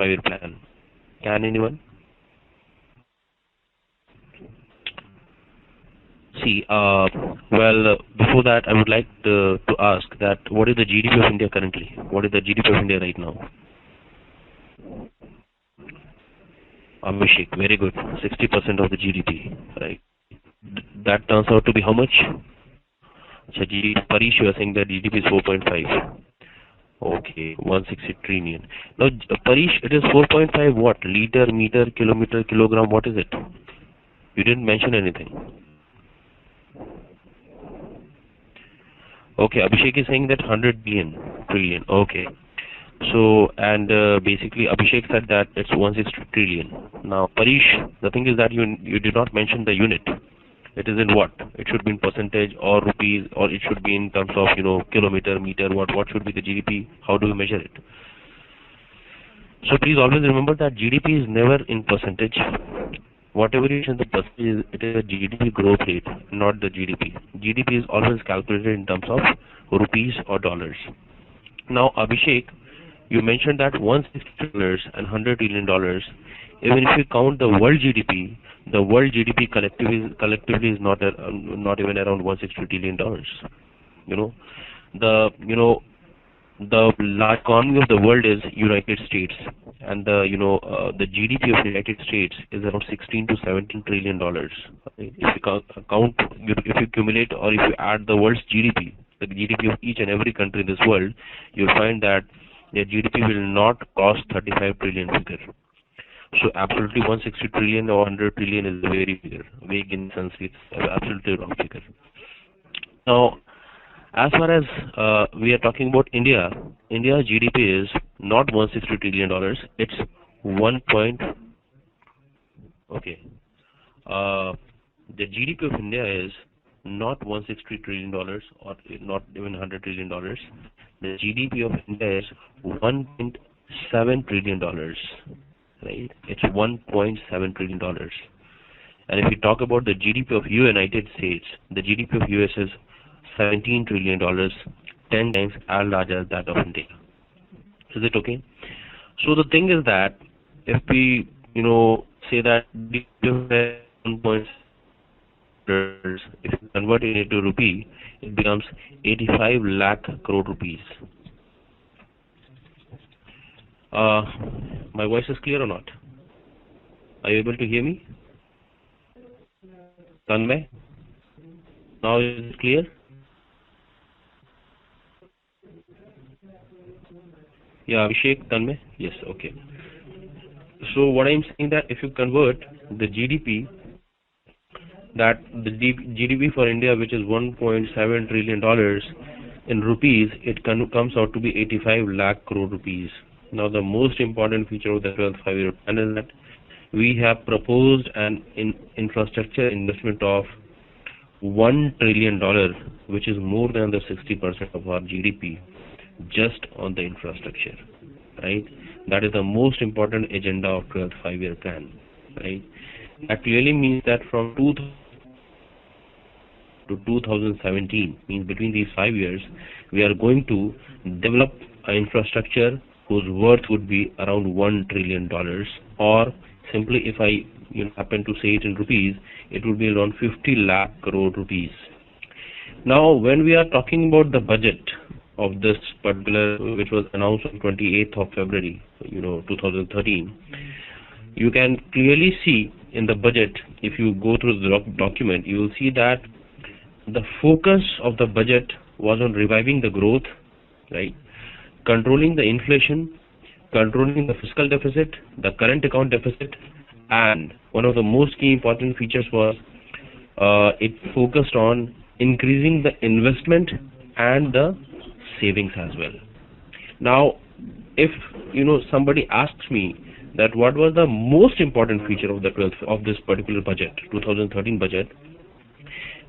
5-year plan? Can anyone? See, before that, I would like to ask that what is the GDP of India currently? What is the GDP of India right now? Abhishek, very good. 60% of the GDP, right? That turns out to be how much? So Parish, you are saying that GDP is 4.5. Okay, 160 trillion. Now, Parish, it is 4.5 what? Liter, meter, kilometer, kilogram, what is it? You didn't mention anything. Okay, Abhishek is saying that 100 trillion. Okay. So, and basically Abhishek said that it's 160 trillion. Now, Parish, the thing is that you did not mention the unit. It is in what? It should be in percentage or rupees, or it should be in terms of, kilometer, meter, what should be the GDP? How do we measure it? So please always remember that GDP is never in percentage. Whatever is in the percentage, it is a GDP growth rate, not the GDP. GDP is always calculated in terms of rupees or dollars. Now, Abhishek, you mentioned that $160 and $100 trillion. Even if you count the world GDP, the world GDP collectively is not even around $160 trillion. The large economy of the world is United States, and the GDP of United States is around 16 to 17 trillion dollars. If you if you accumulate or if you add the world's GDP, the GDP of each and every country in this world, you'll find that their GDP will not cross 35 trillion figure. So absolutely 160 trillion or 100 trillion is very bigger. Vague in the sense it's absolutely wrong figure. Now, as far as we are talking about India's GDP is not $160 trillion. It's the GDP of India is not $160 trillion or not even $100 trillion. The GDP of India is $1.7 trillion. Right? It's $1.7 trillion. And if we talk about the GDP of United States, the GDP of US is $17 trillion, 10 times as large as that of India. Is it okay? So the thing is that if we, say that if you convert it into rupee, it becomes 85 lakh crore rupees. My voice is clear or not? Are you able to hear me? Tanmay? Now is it clear? Yeah, Abhishek, Tanmay? Yes, okay. So what I'm saying that if you convert the GDP, that the GDP for India, which is $1.7 trillion in rupees, it comes out to be 85 lakh crore rupees. Now the most important feature of the 12th five-year plan is that we have proposed an infrastructure investment of $1 trillion, which is more than the 60% of our GDP, just on the infrastructure, right? That is the most important agenda of 12th five-year plan, right? That clearly means that from 2000 to 2017, means between these 5 years, we are going to develop an infrastructure whose worth would be around $1 trillion, or simply if I happen to say it in rupees, it would be around 50 lakh crore rupees. Now, when we are talking about the budget of this particular, which was announced on 28th of February, 2013, you can clearly see in the budget, if you go through the document, you will see that the focus of the budget was on reviving the growth, right? Controlling the inflation, controlling the fiscal deficit, the current account deficit, and one of the most key important features was it focused on increasing the investment and the savings as well. Now, if somebody asks me that what was the most important feature of this particular budget, 2013 budget,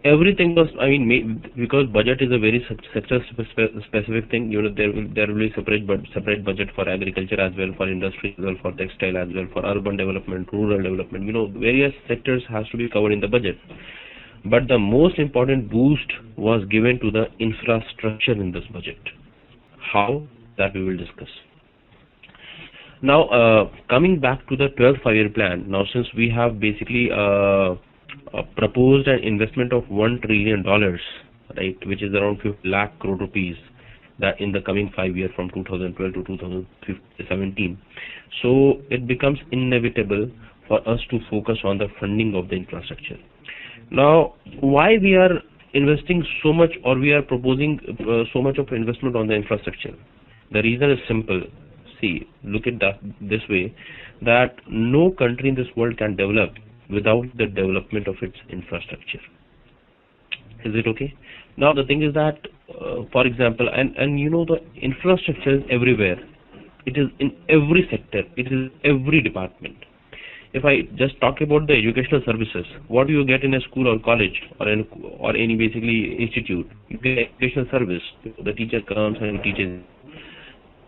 everything was, because budget is a very sector specific thing, there will be separate budget for agriculture as well, for industry as well, for textile as well, for urban development, rural development, various sectors has to be covered in the budget. But the most important boost was given to the infrastructure in this budget. How? That we will discuss. Now, coming back to the 12th five-year plan, now since we have basically proposed an investment of $1 trillion, right, which is around 50 lakh crore rupees, that in the coming 5 years from 2012 to 2017, so it becomes inevitable for us to focus on the funding of the infrastructure. Now, why we are investing so much, or we are proposing so much of investment on the infrastructure? The reason is simple. See, look at that this way, that no country in this world can develop without the development of its infrastructure. Is it okay? Now the thing is that, for example, and you know, the infrastructure is everywhere. It is in every sector. It is every department. If I just talk about the educational services, what do you get in a school or college or any basically institute? You get educational service. The teacher comes and teaches.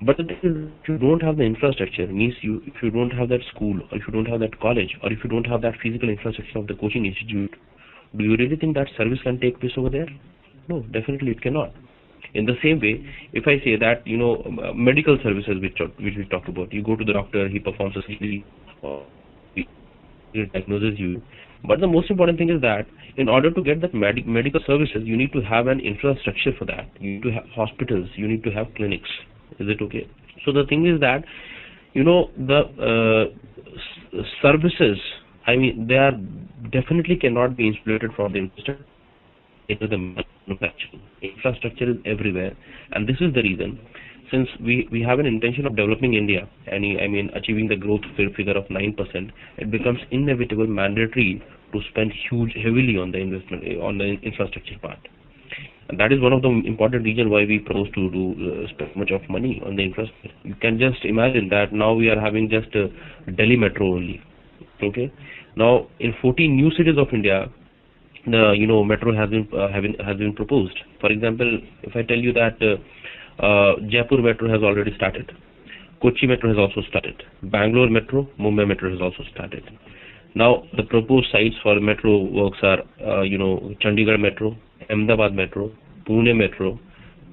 But the thing is, if you don't have the infrastructure, means if you don't have that school, or if you don't have that college, or if you don't have that physical infrastructure of the coaching institute, do you really think that service can take place over there? No, definitely it cannot. In the same way, if I say that, you know, medical services which we talked about, you go to the doctor, he performs a CT, or he diagnoses you. But the most important thing is that in order to get that medical services, you need to have an infrastructure for that. You need to have hospitals, you need to have clinics. Is it okay? So the thing is that, you know, the services, I mean, they are definitely cannot be insulated from the infrastructure. Into the manufacturing. Infrastructure is everywhere, and this is the reason, since we have an intention of developing India, and I mean achieving the growth figure of 9%, it becomes inevitable, mandatory to spend heavily on the investment on the infrastructure part. And that is one of the important reasons why we propose to spend much of money on the infrastructure. You can just imagine that now we are having just Delhi Metro only. Okay, now in 14 new cities of India, the metro has been proposed. For example, if I tell you that Jaipur Metro has already started, Kochi Metro has also started, Bangalore Metro, Mumbai Metro has also started. Now the proposed sites for metro works are Chandigarh Metro, Ahmedabad Metro, Pune Metro,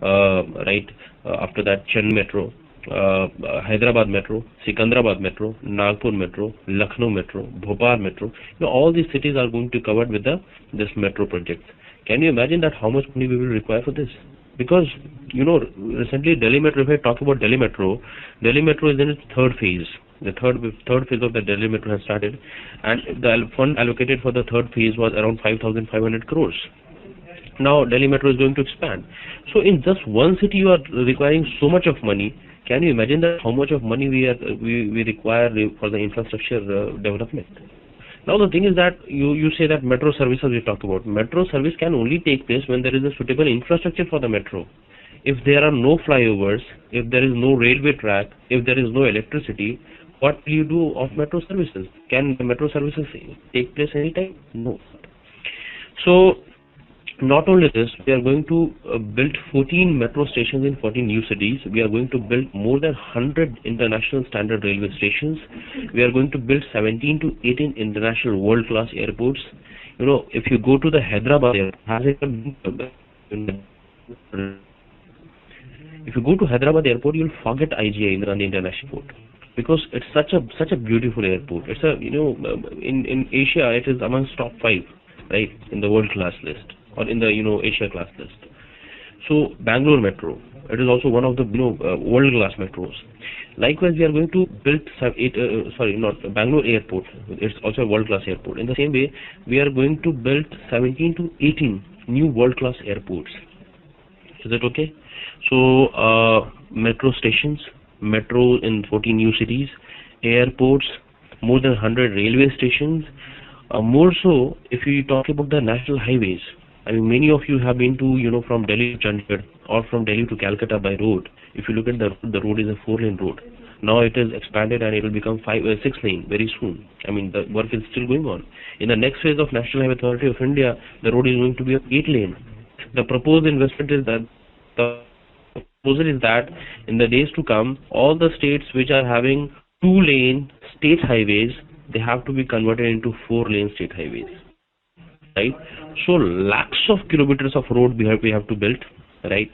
right? After that, Chennai Metro, Hyderabad Metro, Sikandrabad Metro, Nagpur Metro, Lucknow Metro, Bhopal Metro. All these cities are going to be covered with this metro project. Can you imagine that how much money we will require for this? Because recently Delhi Metro, if I talk about Delhi Metro is in its third phase. The third phase of the Delhi Metro has started, and the fund allocated for the third phase was around 5,500 crores. Now Delhi Metro is going to expand. So in just one city you are requiring so much of money. Can you imagine that how much of money we require for the infrastructure development? Now the thing is that you say that metro services we talked about. Metro service can only take place when there is a suitable infrastructure for the metro. If there are no flyovers, if there is no railway track, if there is no electricity, what will you do of metro services? Can the metro services take place anytime? No. So not only this, we are going to build 14 metro stations in 14 new cities. We are going to build more than 100 international standard railway stations. We are going to build 17 to 18 international world-class airports. If you go to the Hyderabad airport, if you go to Hyderabad airport, you'll forget IGI, Indira Gandhi International Airport, because it's such a beautiful airport. It's in Asia, it is amongst top 5, right, in the world-class list, or in the Asia class list. So Bangalore Metro, it is also one of the world-class metros. Likewise, we are going to build Bangalore Airport. It's also a world-class airport. In the same way, we are going to build 17 to 18 new world-class airports. Is that okay? So metro stations, metro in 14 new cities, airports, more than 100 railway stations. More so, if you talk about the national highways, I mean, many of you have been to, from Delhi to Chandigarh or from Delhi to Calcutta by road. If you look at the road is a 4-lane road. Now it is expanded and it will become 6-lane very soon. I mean, the work is still going on. In the next phase of National Highway Authority of India, the road is going to be 8-lane. The proposed investment is that in the days to come, all the states which are having 2-lane state highways, they have to be converted into 4-lane state highways. Right? So lakhs of kilometers of road we have to build, right?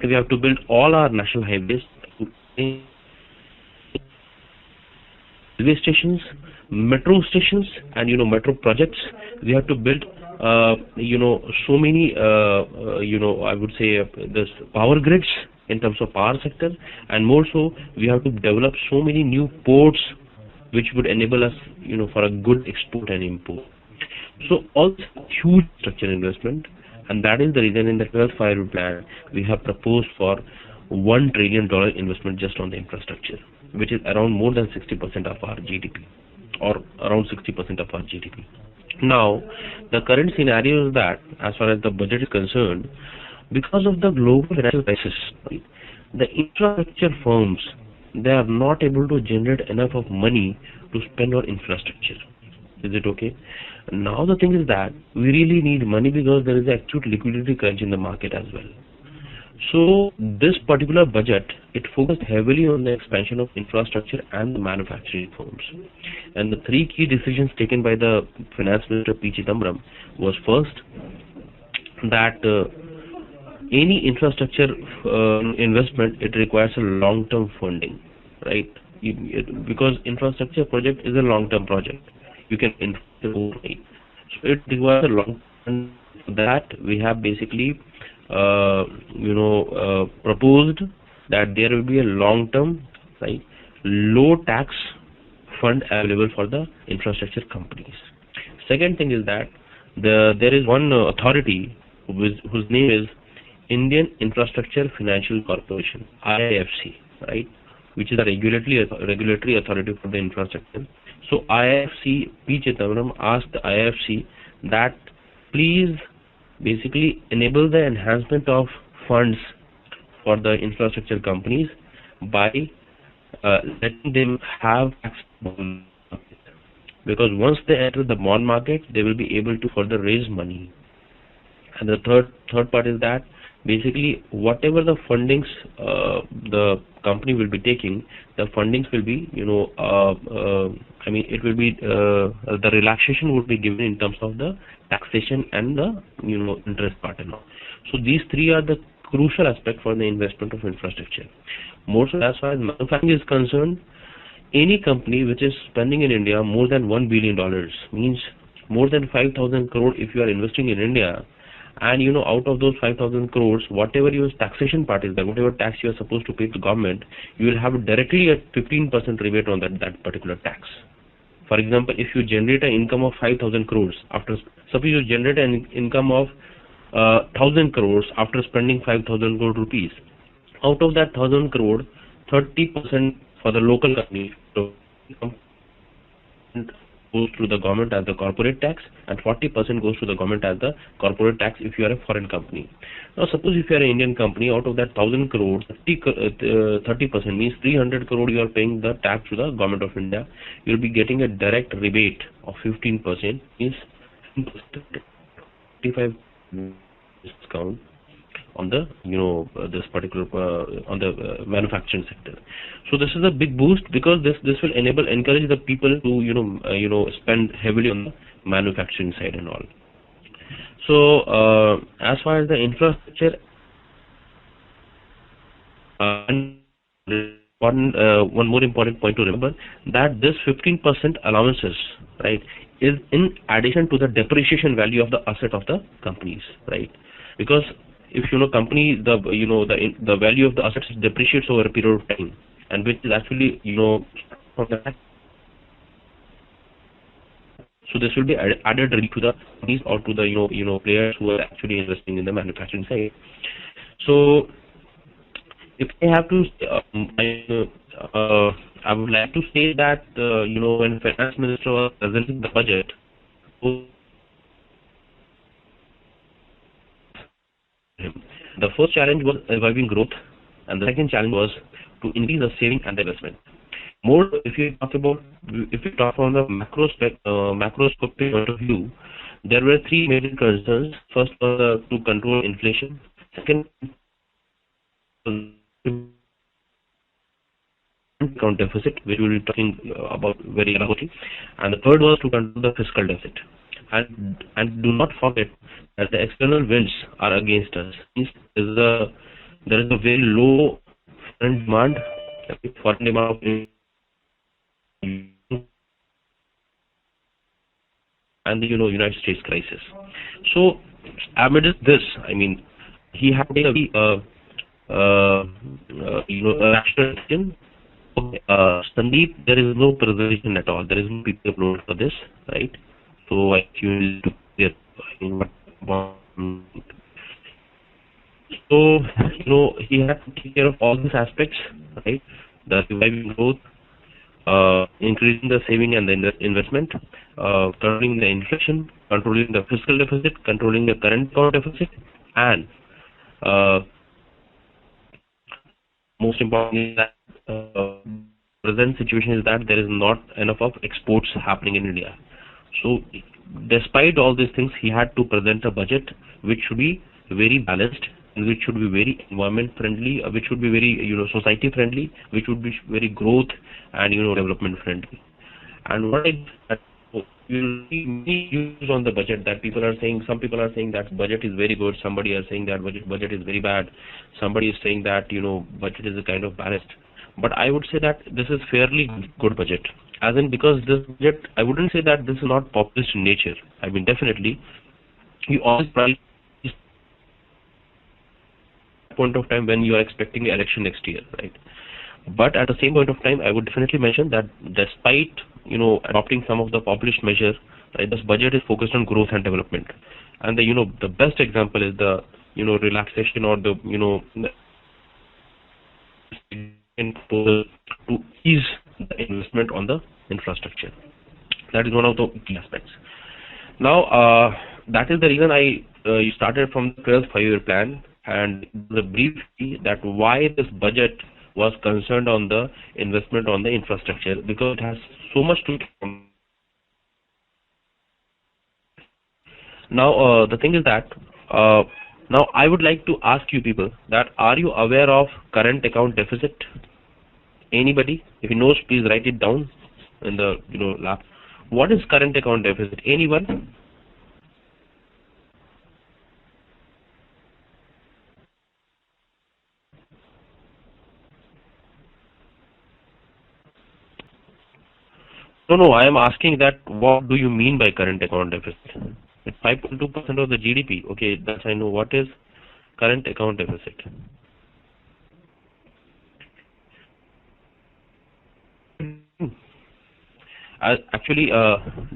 We have to build all our national highways. railway stations, metro stations, and metro projects. We have to build so many I would say this power grids in terms of power sector, and more so we have to develop so many new ports which would enable us for a good export and import. So all this huge structural investment, and that is the reason in the 12th five-year plan we have proposed for $1 trillion investment just on the infrastructure, which is around more than 60% of our GDP, or around 60% of our GDP. Now, the current scenario is that, as far as the budget is concerned, because of the global financial crisis, the infrastructure firms, they are not able to generate enough of money to spend on infrastructure. Is it okay? Now the thing is that we really need money because there is an acute liquidity crunch in the market as well. So this particular budget, it focused heavily on the expansion of infrastructure and the manufacturing firms. And the three key decisions taken by the Finance Minister P. Chidambaram was, first, that any infrastructure investment, it requires a long-term funding, right? Because infrastructure project is a long-term project. You can invest overnight. So it requires a long-term. For that, we have basically proposed that there will be a long-term, right, low tax fund available for the infrastructure companies. Second thing is that there is one authority whose name is Indian Infrastructure Financial Corporation, IIFC, right, which is a regulatory authority for the infrastructure. So IIFC, P. Chidambaram asked the IIFC that please basically enable the enhancement of funds for the infrastructure companies by letting them have access to the bond market. Because once they enter the bond market, they will be able to further raise money. And the third part is that basically whatever the fundings the company will be taking, the fundings will be it will be the relaxation would be given in terms of the taxation and the interest part and all. So these three are the crucial aspect for the investment of infrastructure. More so as far as manufacturing is concerned, any company which is spending in India more than $1 billion, means more than 5,000 crore if you are investing in India, and out of those 5,000 crores, whatever your taxation part is there, whatever tax you are supposed to pay to government, you will have directly a 15% rebate on that particular tax. For example, if you generate an income of 5,000 crores, suppose you generate an income of 1,000 crores after spending 5,000 crore rupees, out of that 1,000 crore, 30% for the local company goes to the government as the corporate tax, and 40% goes to the government as the corporate tax if you are a foreign company. Now suppose if you are an Indian company, out of that 1,000 crore, 30% means 300 crore you are paying the tax to the government of India. You will be getting a direct rebate of 15%, means 55 discount on the this particular on the manufacturing sector. So this is a big boost because this will encourage the people to spend heavily on the manufacturing side and all. So as far as the infrastructure, one more important point to remember, that this 15% allowances, right, is in addition to the depreciation value of the asset of the companies, right? Because if company, the value of the assets depreciates over a period of time, and which is actually from the tax. So this will be added really to the companies or to the players who are actually investing in the manufacturing side. So if I have to I would like to say that when Finance Minister was presenting the budget, the first challenge was reviving growth, and the second challenge was to increase the saving and the investment. More, if you talk from the macroscopic point of view, there were three major concerns. First was to control inflation. Second, account deficit, which we will be talking about very elaborately, and the third was to control the fiscal deficit. And do not forget that the external winds are against us. There is a very low foreign demand. Foreign demand and the United States crisis. So amidst this, I mean, he had a rational decision. Okay, Sandeep, there is no presentation at all. There is no PPT upload for this, right? So I choose to clear. So he had to take care of all these aspects, right? The reviving growth, increasing the saving and the investment, controlling the inflation, controlling the fiscal deficit, controlling the current account deficit, and most important is that present situation is that there is not enough of exports happening in India. So despite all these things, he had to present a budget which should be very balanced, and which should be very environment friendly, which should be very society friendly, which would be very growth and development friendly. And what you use on the budget that people are saying, some people are saying that budget is very good, somebody are saying that budget is very bad, somebody is saying that budget is a kind of balanced. But I would say that this is fairly good budget, as in, because this budget, I wouldn't say that this is not populist in nature. I mean, definitely you always price point of time when you are expecting an election next year, right? But at the same point of time, I would definitely mention that despite adopting some of the populist measures, right, this budget is focused on growth and development. And the best example is the relaxation or the to ease the investment on the infrastructure. That is one of the key aspects. Now that is the reason I started from the 12th 5-year plan, and the brief that why this budget was concerned on the investment on the infrastructure, because it has so much to do. Now the thing is that now I would like to ask you people that, are you aware of current account deficit? Anybody? If you knows, please write it down in the lab. What is current account deficit? Anyone? No, I am asking that what do you mean by current account deficit? It's 5.2% of the GDP. Okay, that's I know. What is current account deficit? Actually,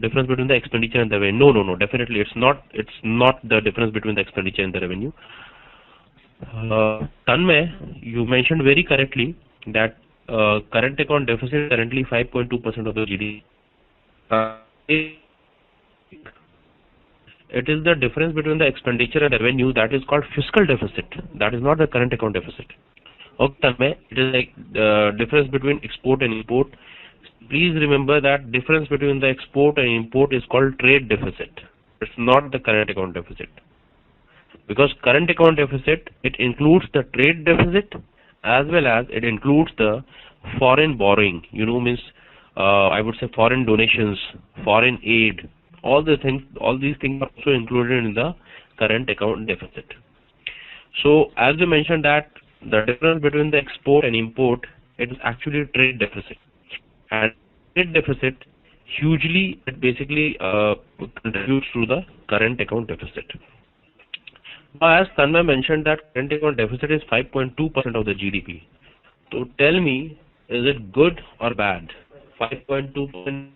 difference between the expenditure and the revenue. No, definitely it's not. It's not the difference between the expenditure and the revenue. Tanmay, you mentioned very correctly that current account deficit is currently 5.2% of the GDP. It is the difference between the expenditure and revenue that is called fiscal deficit. That is not the current account deficit. Okay, Tanmay, it is like the difference between export and import. Please remember that difference between the export and import is called trade deficit. It's not the current account deficit. Because current account deficit, it includes the trade deficit as well as it includes the foreign borrowing. Means I would say foreign donations, foreign aid. All these things are also included in the current account deficit. So as you mentioned that the difference between the export and import, it is actually trade deficit. And trade deficit hugely, it basically contributes to the current account deficit. Now, as Tanmay mentioned that current account deficit is 5.2% of the GDP. So tell me, is it good or bad? 5.2%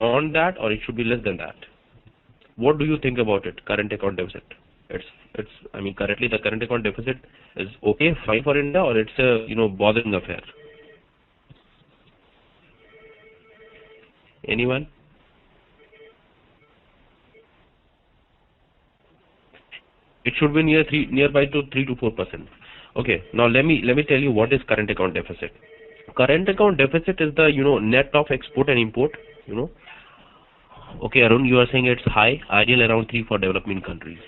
on that, or it should be less than that? What do you think about it? Current account deficit. I mean, currently the current account deficit is okay, fine for India, or it's a bothering affair? Anyone? It should be nearby to 3 to 4%. Okay. Now let me tell you what is current account deficit. Current account deficit is the net of export and import. Okay, Arun, you are saying it's high, ideal around 3 for developing countries.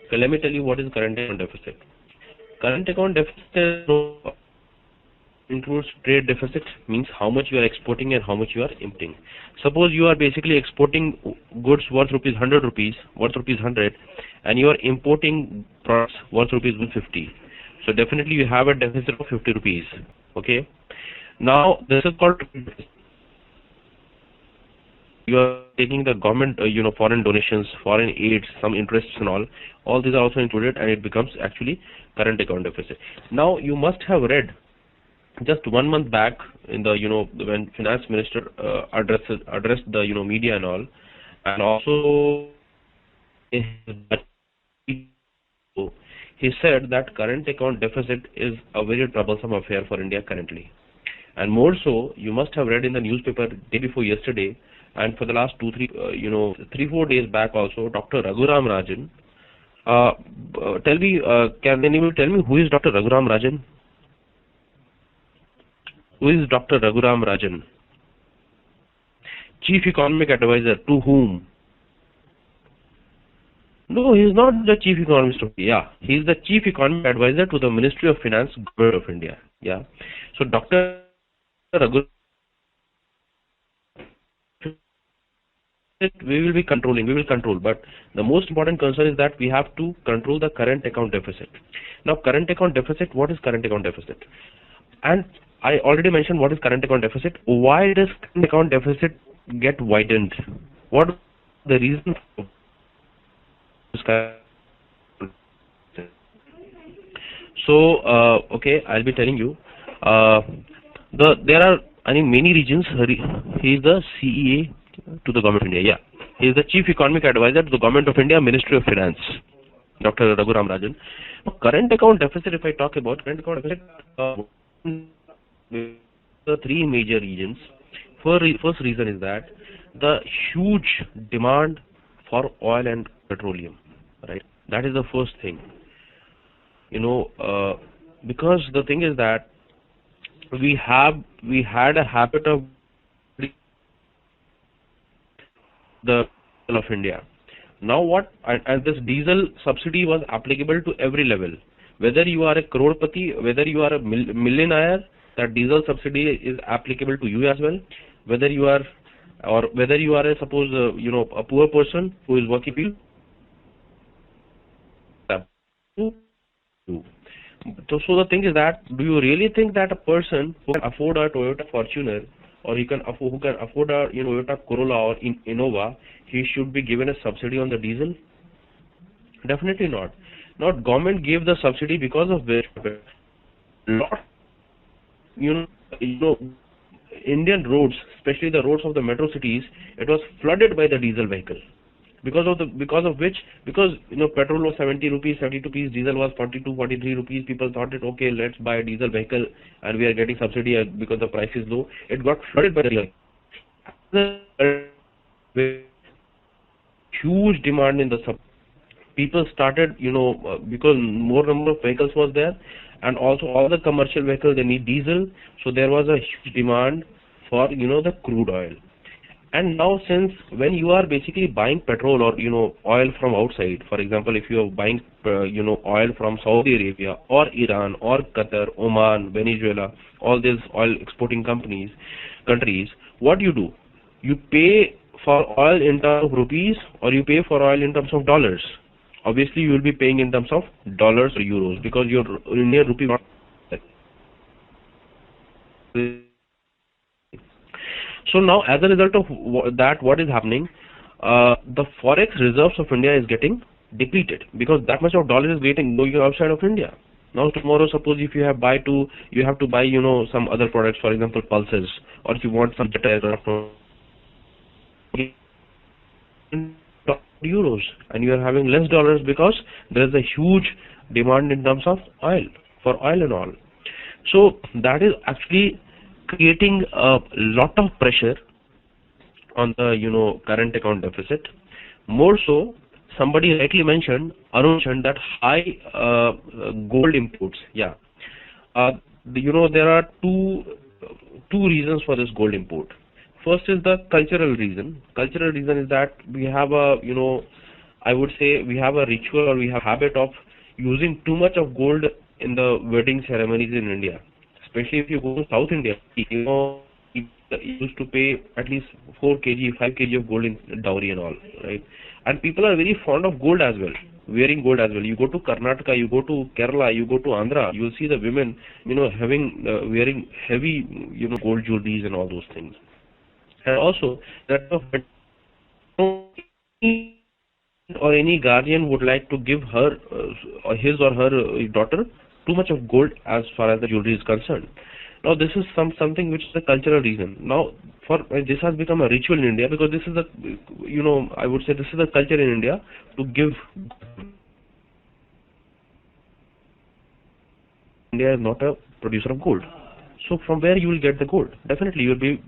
Okay, let me tell you what is current account deficit. Current account deficit includes trade deficit, means how much you are exporting and how much you are importing. Suppose you are basically exporting goods worth rupees 100, and you are importing products worth rupees 150. So definitely you have a deficit of 50 rupees. Okay. Now this is called you are taking the government, foreign donations, foreign aids, some interests and all these are also included, and it becomes actually current account deficit. Now you must have read just 1 month back in the, when finance minister addressed the, media and all, and also in his budget, he said that current account deficit is a very troublesome affair for India currently. And more so, you must have read in the newspaper day before yesterday, and for the last 3-4 days back also, Dr. Raghuram Rajan. Tell me, can anyone tell me who is Dr. Raghuram Rajan? Who is Dr. Raghuram Rajan? Chief Economic Advisor to whom? No, he is not the Chief Economist of India. Yeah, he is the Chief Economic Advisor to the Ministry of Finance, Government of India. Yeah. So Dr. Raghuram, we will control, but the most important concern is that we have to control the current account deficit. Now, current account deficit, what is current account deficit? And I already mentioned what is current account deficit. Why does current account deficit get widened? What is the reason for this current deficit? So, okay, I'll be telling you. There are, many regions. He is the CEA to the Government of India. Yeah, he is the Chief Economic Advisor to the Government of India, Ministry of Finance, Dr. Raghuram Rajan. Current account deficit, if I talk about current account deficit, the three major regions. First reason is that the huge demand for oil and petroleum, right? That is the first thing. Because the thing is that we had a habit of the of India. Now what? And this diesel subsidy was applicable to every level. Whether you are a crorepati, whether you are a millionaire, that diesel subsidy is applicable to you as well. Whether you are a suppose a poor person who is working. So the thing is that, do you really think that a person who can afford a Toyota Fortuner, or who can afford a Toyota Corolla or Innova, he should be given a subsidy on the diesel? Definitely not. Not government gave the subsidy because of which Indian roads, especially the roads of the metro cities, it was flooded by the diesel vehicle. Because petrol was 70 rupees, 72 rupees, diesel was 42, 43 rupees. People thought it okay, let's buy a diesel vehicle and we are getting subsidy because the price is low. It got flooded by the huge demand in the sub. People started, because more number of vehicles was there, and also all the commercial vehicles, they need diesel, so there was a huge demand for the crude oil. And now, since when you are basically buying petrol or oil from outside, for example, if you are buying oil from Saudi Arabia or Iran or Qatar, Oman, Venezuela, all these oil exporting countries, what do? You pay for oil in terms of rupees, or you pay for oil in terms of dollars. Obviously, you will be paying in terms of dollars or euros, because your Indian rupee not. So now, as a result of that, what is happening? The forex reserves of India is getting depleted, because that much of dollars is going outside of India. Now tomorrow, suppose if you have to buy some other products, for example pulses, or if you want some data euros, and you are having less dollars because there is a huge demand in terms of oil, for oil and all. So that is actually creating a lot of pressure on the current account deficit. More so, somebody rightly mentioned, Arun mentioned, that high gold imports. Yeah, there are two reasons for this gold import. First is the cultural reason. Cultural reason is that we have a I would say we have a ritual, or we have a habit of using too much of gold in the wedding ceremonies in India. Especially if you go to South India, you used to pay at least 4 kg, 5 kg of gold in dowry and all, right? And people are very fond of gold as well, wearing gold as well. You go to Karnataka, you go to Kerala, you go to Andhra, you will see the women, wearing heavy, gold jewelries and all those things. And also that of or any guardian would like to give her his or her daughter too much of gold as far as the jewelry is concerned. Now this is something which is a cultural reason. Now this has become a ritual in India, because this is the, I would say this is the culture in India to give. India is not a producer of gold. So from where you will get the gold? Definitely you will be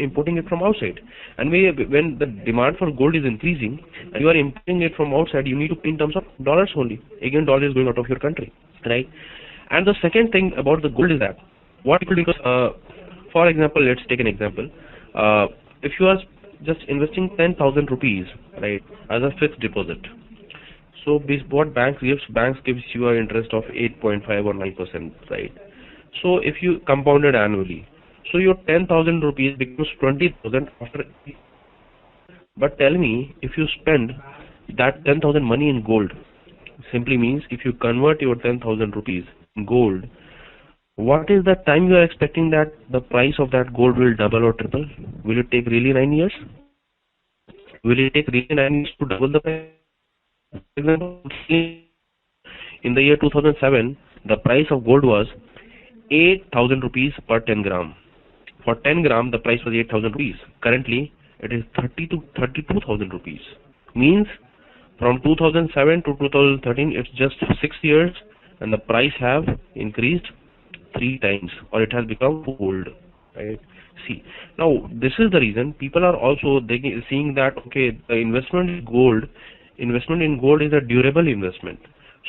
importing it from outside. And when the demand for gold is increasing and you are importing it from outside, you need to pay in terms of dollars only. Again, dollar is going out of your country, right? And the second thing about the gold is that what people do, for example, let's take an example. If you are just investing 10,000 rupees, right, as a fixed deposit. So what banks gives you an interest of 8.5 or 9%, right? So if you compound it annually, so your 10,000 rupees becomes 20,000 after. But tell me, if you spend that 10,000 money in gold, simply means if you convert your 10,000 rupees in gold, what is the time you are expecting that the price of that gold will double or triple? Will it take really 9 years? Will it take really 9 years to double the price? In the year 2007, the price of gold was 8,000 rupees per 10 gram. For 10 gram, the price was 8,000 rupees. Currently, it is 32,000 rupees. Means from 2007 to 2013, it's just 6 years, and the price have increased 3 times, or it has become gold. Right? See, now this is the reason people are also seeing that okay, the investment in gold is a durable investment.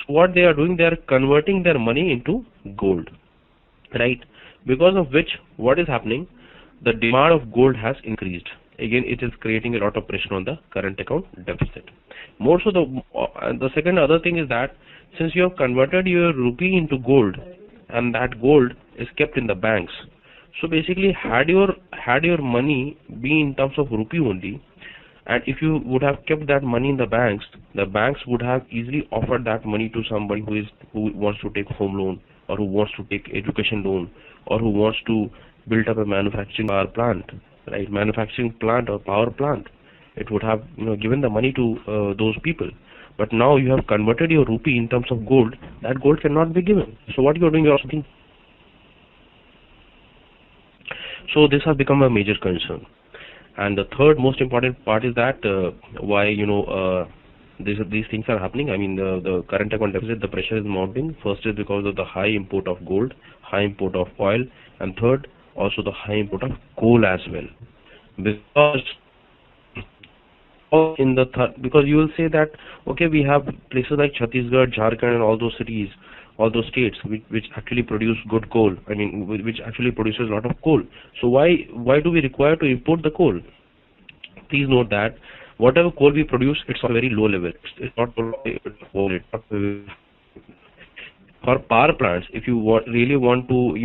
So what they are doing, they are converting their money into gold, right? Because of which, what is happening? The demand of gold has increased. Again, it is creating a lot of pressure on the current account deficit. More so, the second other thing is that since you have converted your rupee into gold, and that gold is kept in the banks, so basically, had your money be in terms of rupee only, and if you would have kept that money in the banks would have easily offered that money to somebody who wants to take home loan, or who wants to take education loan, or who wants to build up a manufacturing power plant, right? Manufacturing plant or power plant. It would have given the money to those people. But now you have converted your rupee in terms of gold. That gold cannot be given. So what you are doing, you are thinking. So this has become a major concern. And the third most important part is that why these things are happening. I mean, the current account deficit, the pressure is mounting. First is because of the high import of gold, high import of oil, and third, also the high import of coal as well. Because you will say that okay, we have places like Chhattisgarh, Jharkhand, and all those cities, all those states which actually produce good coal. I mean, which actually produces a lot of coal. So why do we require to import the coal? Please note that whatever coal we produce, it's on a very low level. It's not for power plants. If you really want to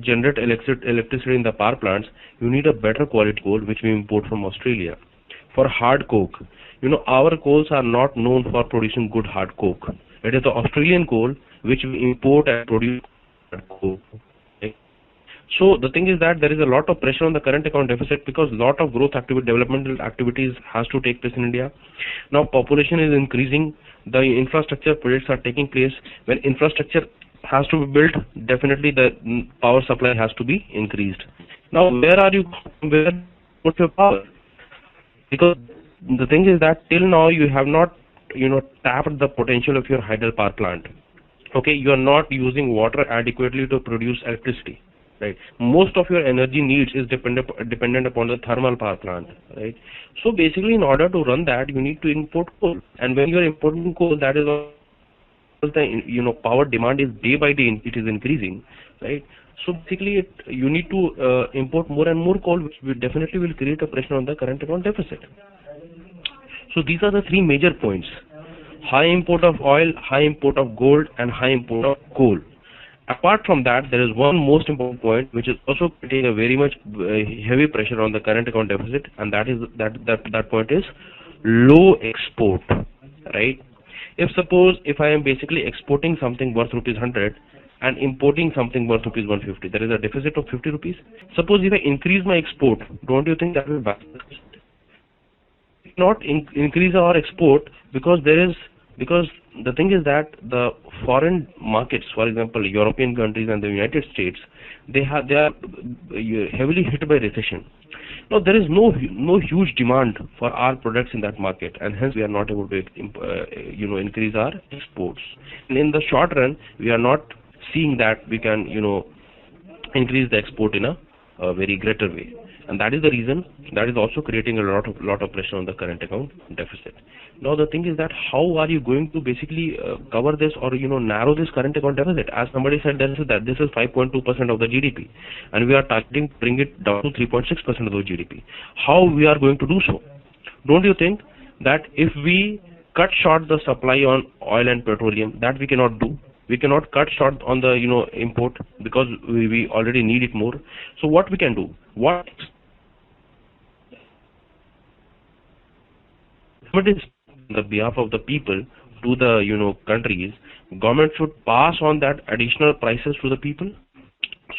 generate electricity in the power plants, you need a better quality coal which we import from Australia. For hard coke, our coals are not known for producing good hard coke. It is the Australian coal which we import and produce hard coke. Okay? So the thing is that there is a lot of pressure on the current account deficit because a lot of developmental activities has to take place in India. Now population is increasing, the infrastructure projects are taking place. When infrastructure has to be built, definitely the power supply has to be increased. Now where put your power? Because the thing is that till now you have not tapped the potential of your hydel power plant. Okay, you are not using water adequately to produce electricity, right? Most of your energy needs is dependent upon the thermal power plant, right? So basically, in order to run that, you need to import coal, and when you are importing coal, that is the power demand is day by day it is increasing, right? So basically, you need to import more and more coal, which definitely will create a pressure on the current account deficit. So these are the three major points: high import of oil, high import of gold, and high import of coal. Apart from that, there is one most important point which is also creating a very much heavy pressure on the current account deficit, and that point is low export, right? If I am basically exporting something worth rupees 100 and importing something worth rupees 150, there is a deficit of 50 rupees. Suppose if I increase my export, don't you think that will balance? cannot increase our export because the thing is that the foreign markets, for example, European countries and the United States, they are heavily hit by recession. Now there is no huge demand for our products in that market, and hence we are not able to increase our exports. And in the short run, we are not seeing that we can increase the export in a very greater way, and that is the reason that is also creating a lot of pressure on the current account deficit. Now the thing is that how are you going to basically cover this or narrow this current account deficit? As somebody said, this is 5.2% of the GDP, and we are targeting to bring it down to 3.6% of the GDP. How we are going to do so? Don't you think that if we cut short the supply on oil and petroleum, that we cannot do? We cannot cut short on the import because we already need it more. So what we can do? What is on the behalf of the people to the countries, government should pass on that additional prices to the people.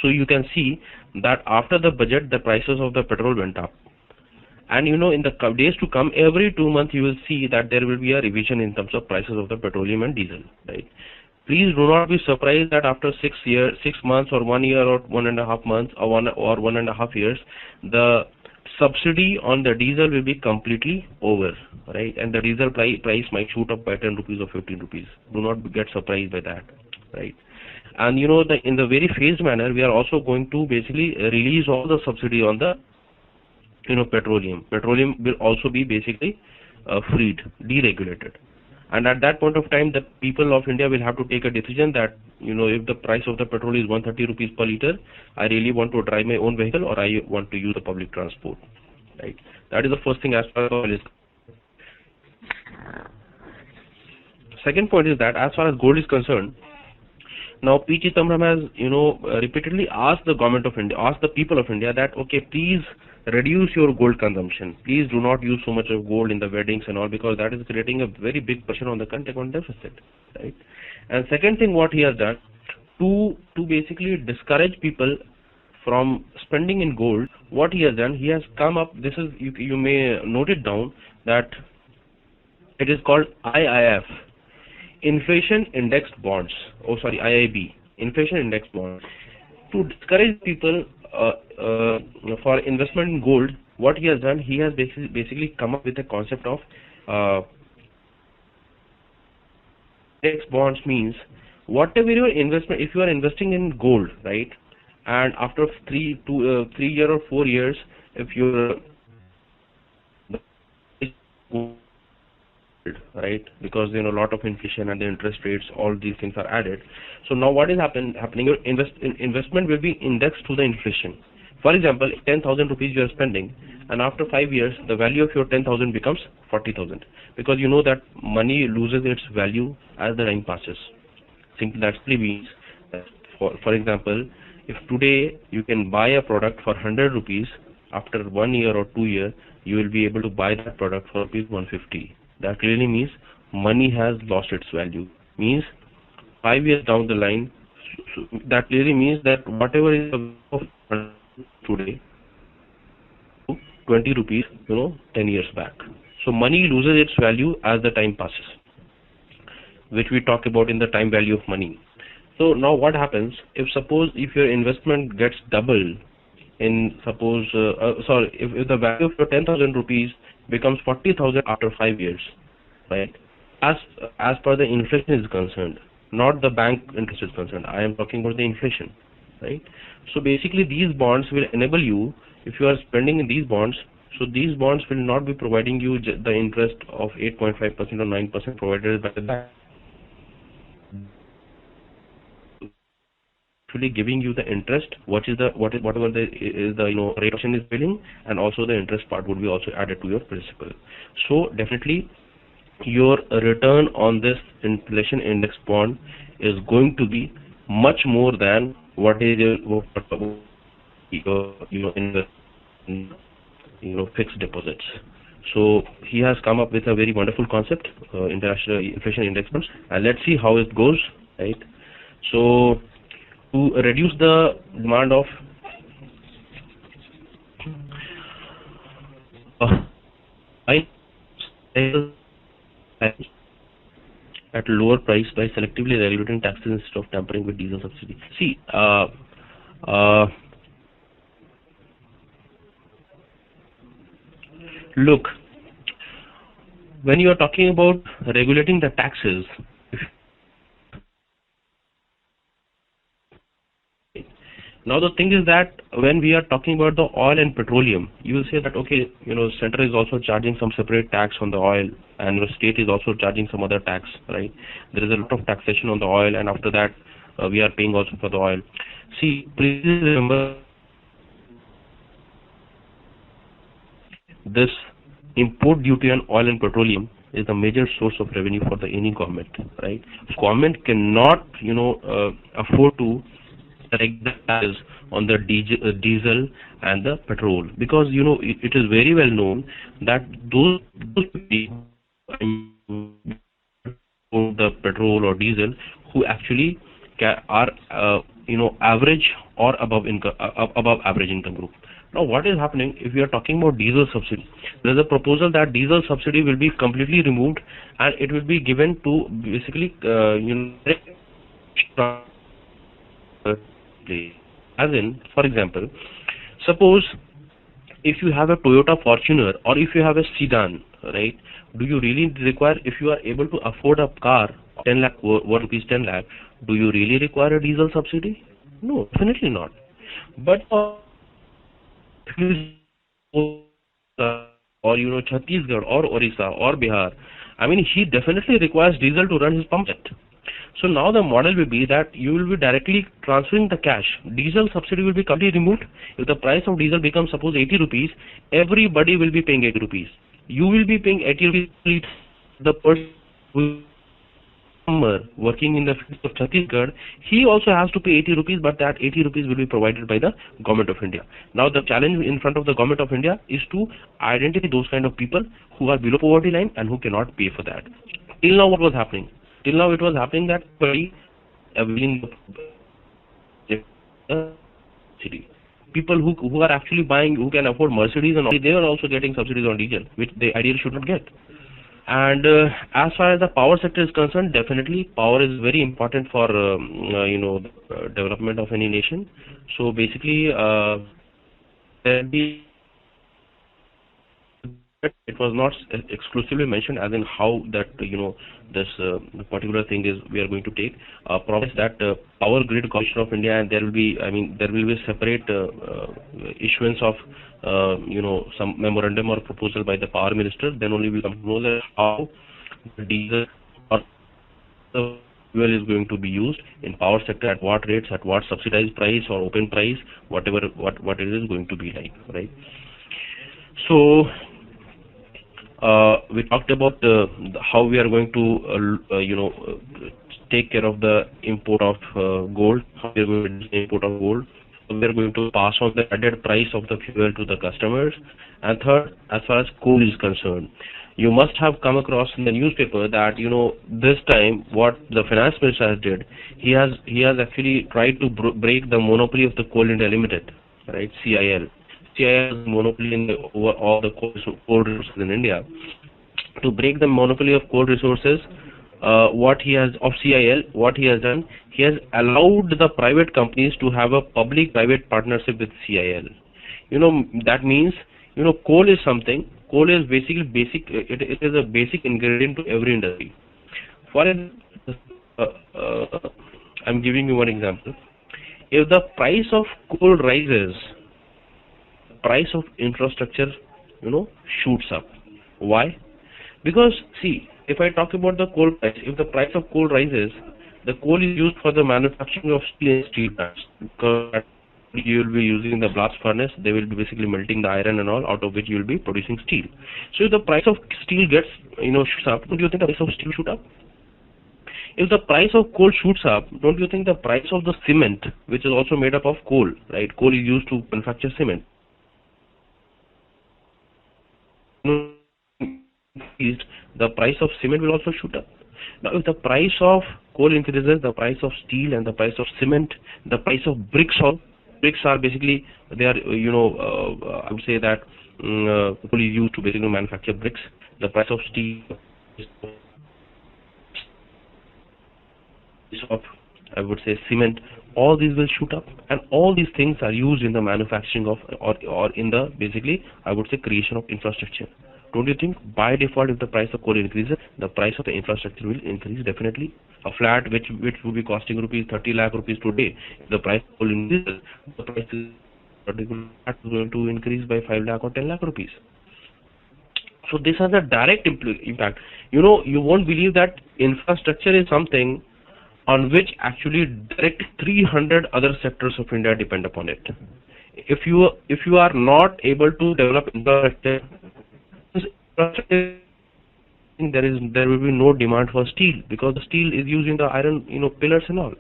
So you can see that after the budget, the prices of the petrol went up, and in the days to come, every 2 months you will see that there will be a revision in terms of prices of the petroleum and diesel, right? Please do not be surprised that after 6 months or 1 year or 1.5 months or 1.5 years, the subsidy on the diesel will be completely over, right? And the diesel price might shoot up by 10 rupees or 15 rupees. Do not get surprised by that, right? And in the very phased manner, we are also going to basically release all the subsidy on the petroleum. Petroleum will also be basically freed, deregulated. And at that point of time, the people of India will have to take a decision that, if the price of the petrol is 130 rupees per liter, I really want to drive my own vehicle or I want to use the public transport, right? That is the first thing as far as oil is. Second point is that as far as gold is concerned, now P. Chidambaram has, repeatedly asked the government of India, asked the people of India that, okay, please reduce your gold consumption. Please do not use so much of gold in the weddings and all, because that is creating a very big pressure on the current account deficit, right? And second thing what he has done to basically discourage people from spending in gold, what he has done, he has come up, this is, you may note it down, that it is called IIF, Inflation Indexed Bonds, IIB, Inflation Indexed Bonds. To discourage people for investment in gold, what he has done, he has basically come up with a concept of index bonds. Means whatever your investment, if you are investing in gold, right, and after 3 years or 4 years, if you're right, because a lot of inflation and the interest rates, all these things are added. So now what is happening? Your investment will be indexed to the inflation. For example, 10,000 rupees you are spending, and after 5 years, the value of your 10,000 becomes 40,000, because that money loses its value as the time passes. Simply means that, for example, if today you can buy a product for 100 rupees, after 1 year or 2 years, you will be able to buy that product for rupees 150. That clearly means money has lost its value. Means 5 years down the line, that clearly means that whatever is of today, 20 rupees, 10 years back. So money loses its value as the time passes, which we talk about in the time value of money. So now what happens if your investment gets doubled in if the value of your 10,000 rupees becomes 40,000 after 5 years, right? As per the inflation is concerned, not the bank interest is concerned. I am talking about the inflation, right? So basically, these bonds will enable you, if you are spending in these bonds, so these bonds will not be providing you the interest of 8.5% or 9% provided by the bank. Actually giving you the interest, whatever the reduction is billing, and also the interest part would be also added to your principal. So definitely your return on this inflation index bond is going to be much more than what is your fixed deposits. So he has come up with a very wonderful concept, international inflation index bonds, and let's see how it goes, right? So to reduce the demand of at lower price by selectively regulating taxes instead of tampering with diesel subsidy. See, look, when you are talking about regulating the taxes, now the thing is that when we are talking about the oil and petroleum, you will say that okay, center is also charging some separate tax on the oil, and the state is also charging some other tax, right? There is a lot of taxation on the oil, and after that we are paying also for the oil. See, please remember this import duty on oil and petroleum is the major source of revenue for any government, right? Government cannot, afford to correct the taxes on the diesel and the petrol, because it is very well known that those people, the petrol or diesel, who actually are average or above average income group. Now, what is happening if we are talking about diesel subsidy? There is a proposal that diesel subsidy will be completely removed, and it will be given to basically as in, for example, suppose if you have a Toyota Fortuner or if you have a sedan, right? Do you really require, if you are able to afford a car 10 lakh, 1 rupees 10 lakh, do you really require a diesel subsidy? No, definitely not. But or Chhattisgarh or Orissa or Bihar, I mean, he definitely requires diesel to run his pump set. So now the model will be that you will be directly transferring the cash. Diesel subsidy will be completely removed. If the price of diesel becomes suppose 80 rupees, everybody will be paying 80 rupees. You will be paying 80 rupees. The person who working in the field of Chhattisgarh, he also has to pay 80 rupees, but that 80 rupees will be provided by the government of India. Now the challenge in front of the government of India is to identify those kind of people who are below poverty line and who cannot pay for that. Till now what was happening? Till now it was happening that people who are actually buying, who can afford Mercedes and all, they are also getting subsidies on diesel, which they ideally should not get. And as far as the power sector is concerned, definitely power is very important for the development of any nation. So basically, it was not exclusively mentioned as in how that this particular thing is we are going to take. Promise that Power Grid Corporation of India, and there will be separate issuance of some memorandum or proposal by the power minister. Then only we come to know that how the diesel or the fuel is going to be used in power sector, at what rates, at what subsidized price or open price, whatever what it is going to be like, right? So we talked about how we are going to take care of the import of gold, how we are going to reduce the import of gold. We are going to pass on the added price of the fuel to the customers. And third, as far as coal is concerned, you must have come across in the newspaper that this time what the finance minister has did, he has actually tried to break the monopoly of the Coal India Limited, right? CIL. CIL has monopoly over all the coal resources in India. To break the monopoly of coal resources, what he has done, he has allowed the private companies to have a public-private partnership with CIL. That means, coal is something. Coal is basically basic. It is a basic ingredient to every industry. For I'm giving you one example. If the price of coal rises, price of infrastructure shoots up. Why? Because see, if I talk about the coal price, if the price of coal rises, the coal is used for the manufacturing of steel plants, because you will be using the blast furnace. They will be basically melting the iron and all, out of which you will be producing steel. So if the price of steel gets shoots up, don't you think the price of steel shoot up? If the price of coal shoots up, don't you think the price of the cement, which is also made up of coal, right? Coal is used to manufacture cement. The price of cement will also shoot up. Now, if the price of coal increases, the price of steel and the price of cement, the price of bricks are basically, they are, I would say that coal is used to basically manufacture bricks. the price of steel, of, I would say, cement, all these will shoot up, and all these things are used in the manufacturing of, or in the, basically, I would say, creation of infrastructure. Don't you think by default, if the price of coal increases, the price of the infrastructure will increase definitely? A flat which would be costing rupees 30 lakh rupees today, if the price of coal increases, the price is going to increase by 5 lakh or 10 lakh rupees. So this has a direct impact. You know, you won't believe that infrastructure is something on which actually direct 300 other sectors of India depend upon it. If you are not able to develop infrastructure, there will be no demand for steel, because the steel is used in the iron, pillars and all.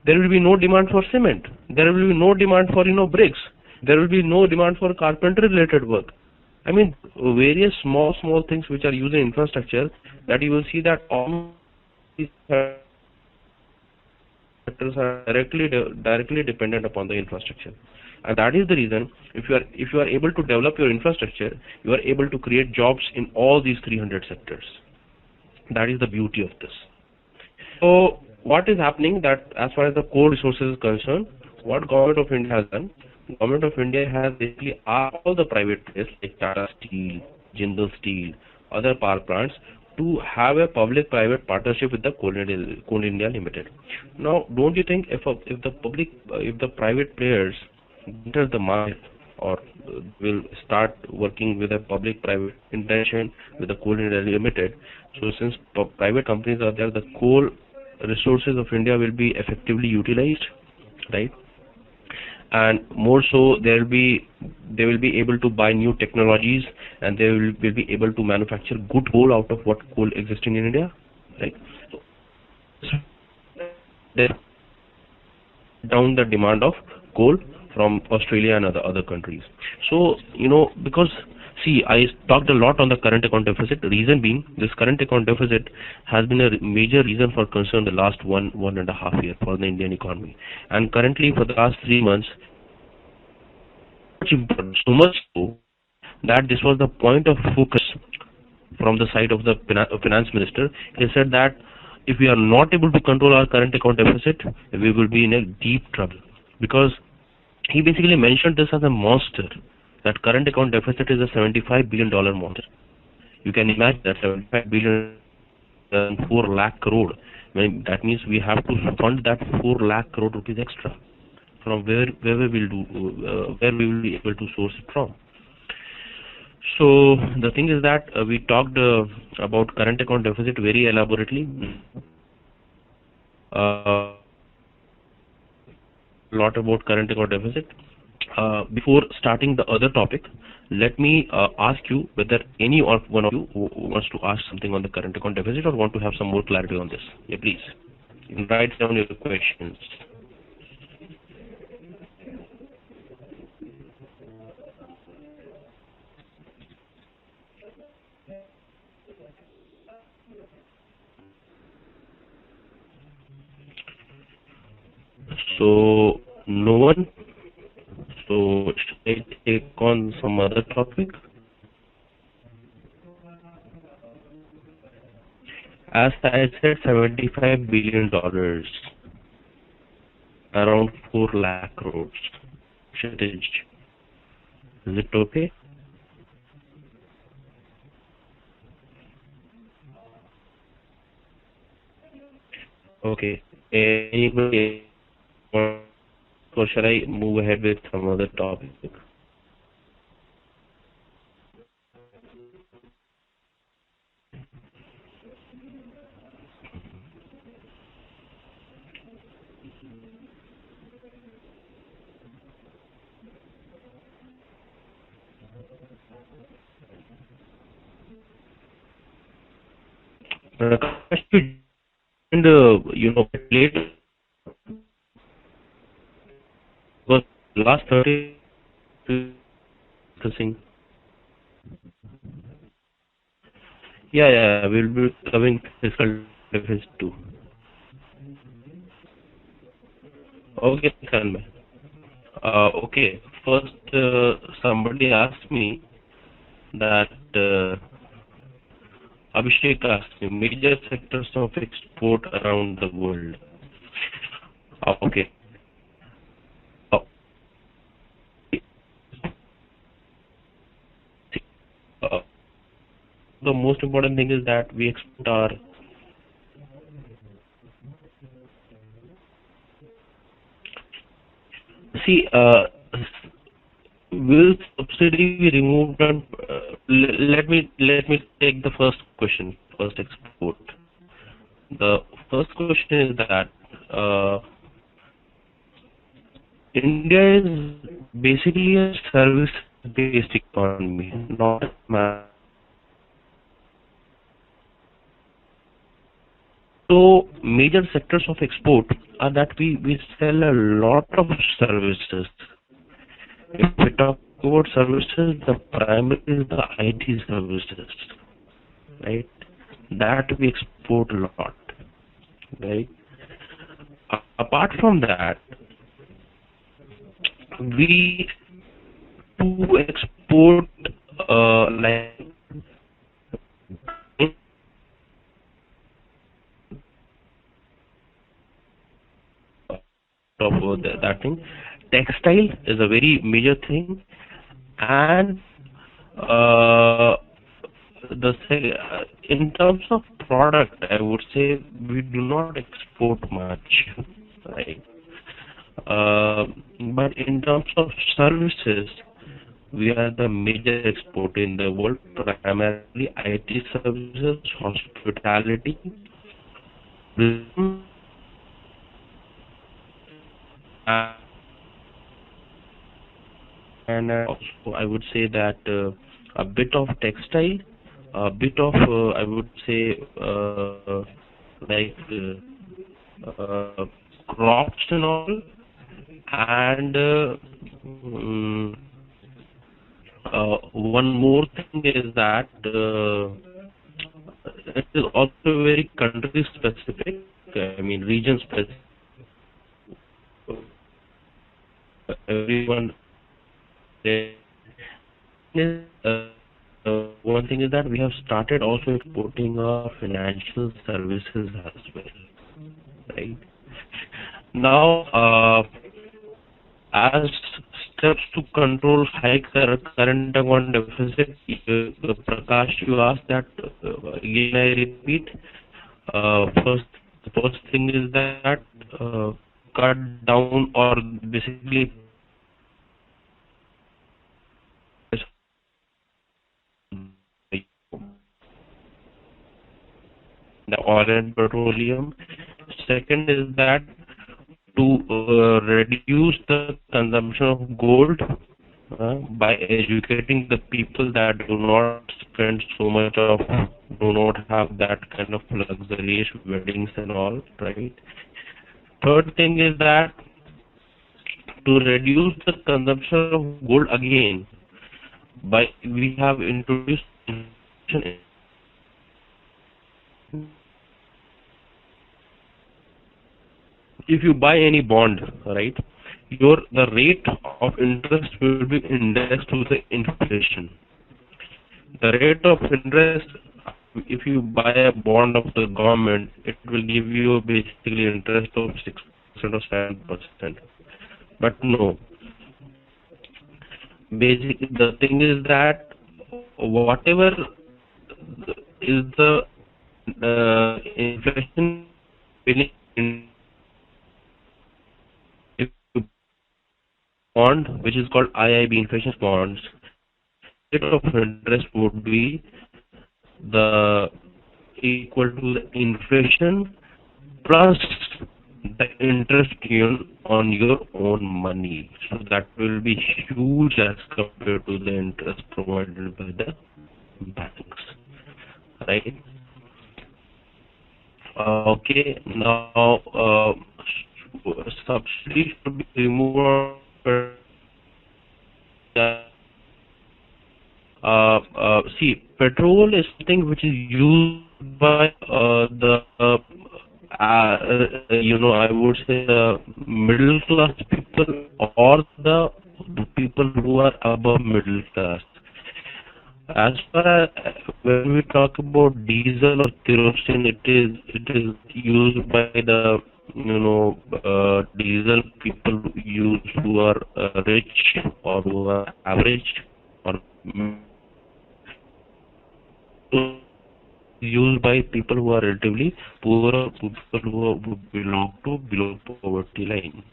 There will be no demand for cement. There will be no demand for, bricks. There will be no demand for carpentry related work. I mean, various small things which are used in infrastructure, that you will see that all these sectors are directly dependent upon the infrastructure. And that is the reason, if you are able to develop your infrastructure, you are able to create jobs in all these 300 sectors. That is the beauty of this. So what is happening, that as far as the coal resources is concerned, what Government of India has done, Government of India has basically asked all the private players like Tata Steel, Jindal Steel, other power plants to have a public-private partnership with the Coal India Limited. Now, don't you think if the private players enter the market, or will start working with a public-private intention with the Coal India Limited, so since private companies are there, the coal resources of India will be effectively utilized, right? And more so, they will be able to buy new technologies, and they will be able to manufacture good coal out of what coal existing in India, right? So, down the demand of coal from Australia and other countries. So, because, see, I talked a lot on the current account deficit. Reason being, this current account deficit has been a major reason for concern the last one and a half year for the Indian economy. And currently, for the last 3 months, so much so that this was the point of focus from the side of the finance minister. He said that if we are not able to control our current account deficit, we will be in a deep trouble, because he basically mentioned this as a monster. That current account deficit is a $75 billion monster. You can imagine that 75 billion, 4 lakh crore. That means we have to fund that 4 lakh crore rupees extra. From where we will be able to source it from. So the thing is that we talked about current account deficit very elaborately. A lot about current account deficit. Before starting the other topic, let me ask you whether any one of you wants to ask something on the current account deficit, or want to have some more clarity on this. Yeah, please. You can write down your questions. So, no one? So, should I take on some other topic? As I said, $75 billion, around 4 lakh crores. Is it okay? Okay. Anybody, or shall I move ahead with some other topic? And late, because last 30 discussing. Yeah, we'll be covering fiscal deficit too. Okay, Salman. Okay, first somebody asked me that Abhishek asked me, major sectors of export around the world. Okay. Uh, uh, the most important thing is that we export our see will subsidy be removed and let me take the first question first export. The first question is that India is basically a service based economy, not so major sectors of export are that we sell a lot of services. If we talk about services, the primary is the IT services, right? That we export a lot, right? Apart from that, we do export like of that thing. Textile is a very major thing, and uh, in terms of product, I would say we do not export much, right? Uh, but in terms of services, we are the major export in the world, primarily IT services, hospitality, and also I would say that a bit of textile, a bit of I would say like crops and all, and one more thing is that it is also very country specific. I mean region specific. Everyone. One thing is that we have started also exporting our financial services as well, right? Now, as steps to control high current account deficit, Prakash, you asked that again. I repeat. The first thing is that cut down or basically the oil and petroleum. Second is that to reduce the consumption of gold by educating the people that do not spend so much of, do not have that kind of luxurious weddings and all, right? Third thing is that to reduce the consumption of gold again, by we have introduced if you buy any bond, right, the rate of interest will be indexed to the inflation. The rate of interest, if you buy a bond of the government, it will give you basically interest of 6% or 7%. But no, basically the thing is that whatever is the inflation bond, which is called IIB inflation bonds, rate of interest would be the equal to the inflation plus the interest given on your own money. So that will be huge as compared to the interest provided by the banks, right? Okay, now subsidy should be removed. See, petrol is something which is used by the I would say the middle class people or the people who are above middle class. As far as when we talk about diesel or kerosene, it is used by the diesel people use who are rich or who are average or used by people who are relatively poor or people who belong to below poverty line.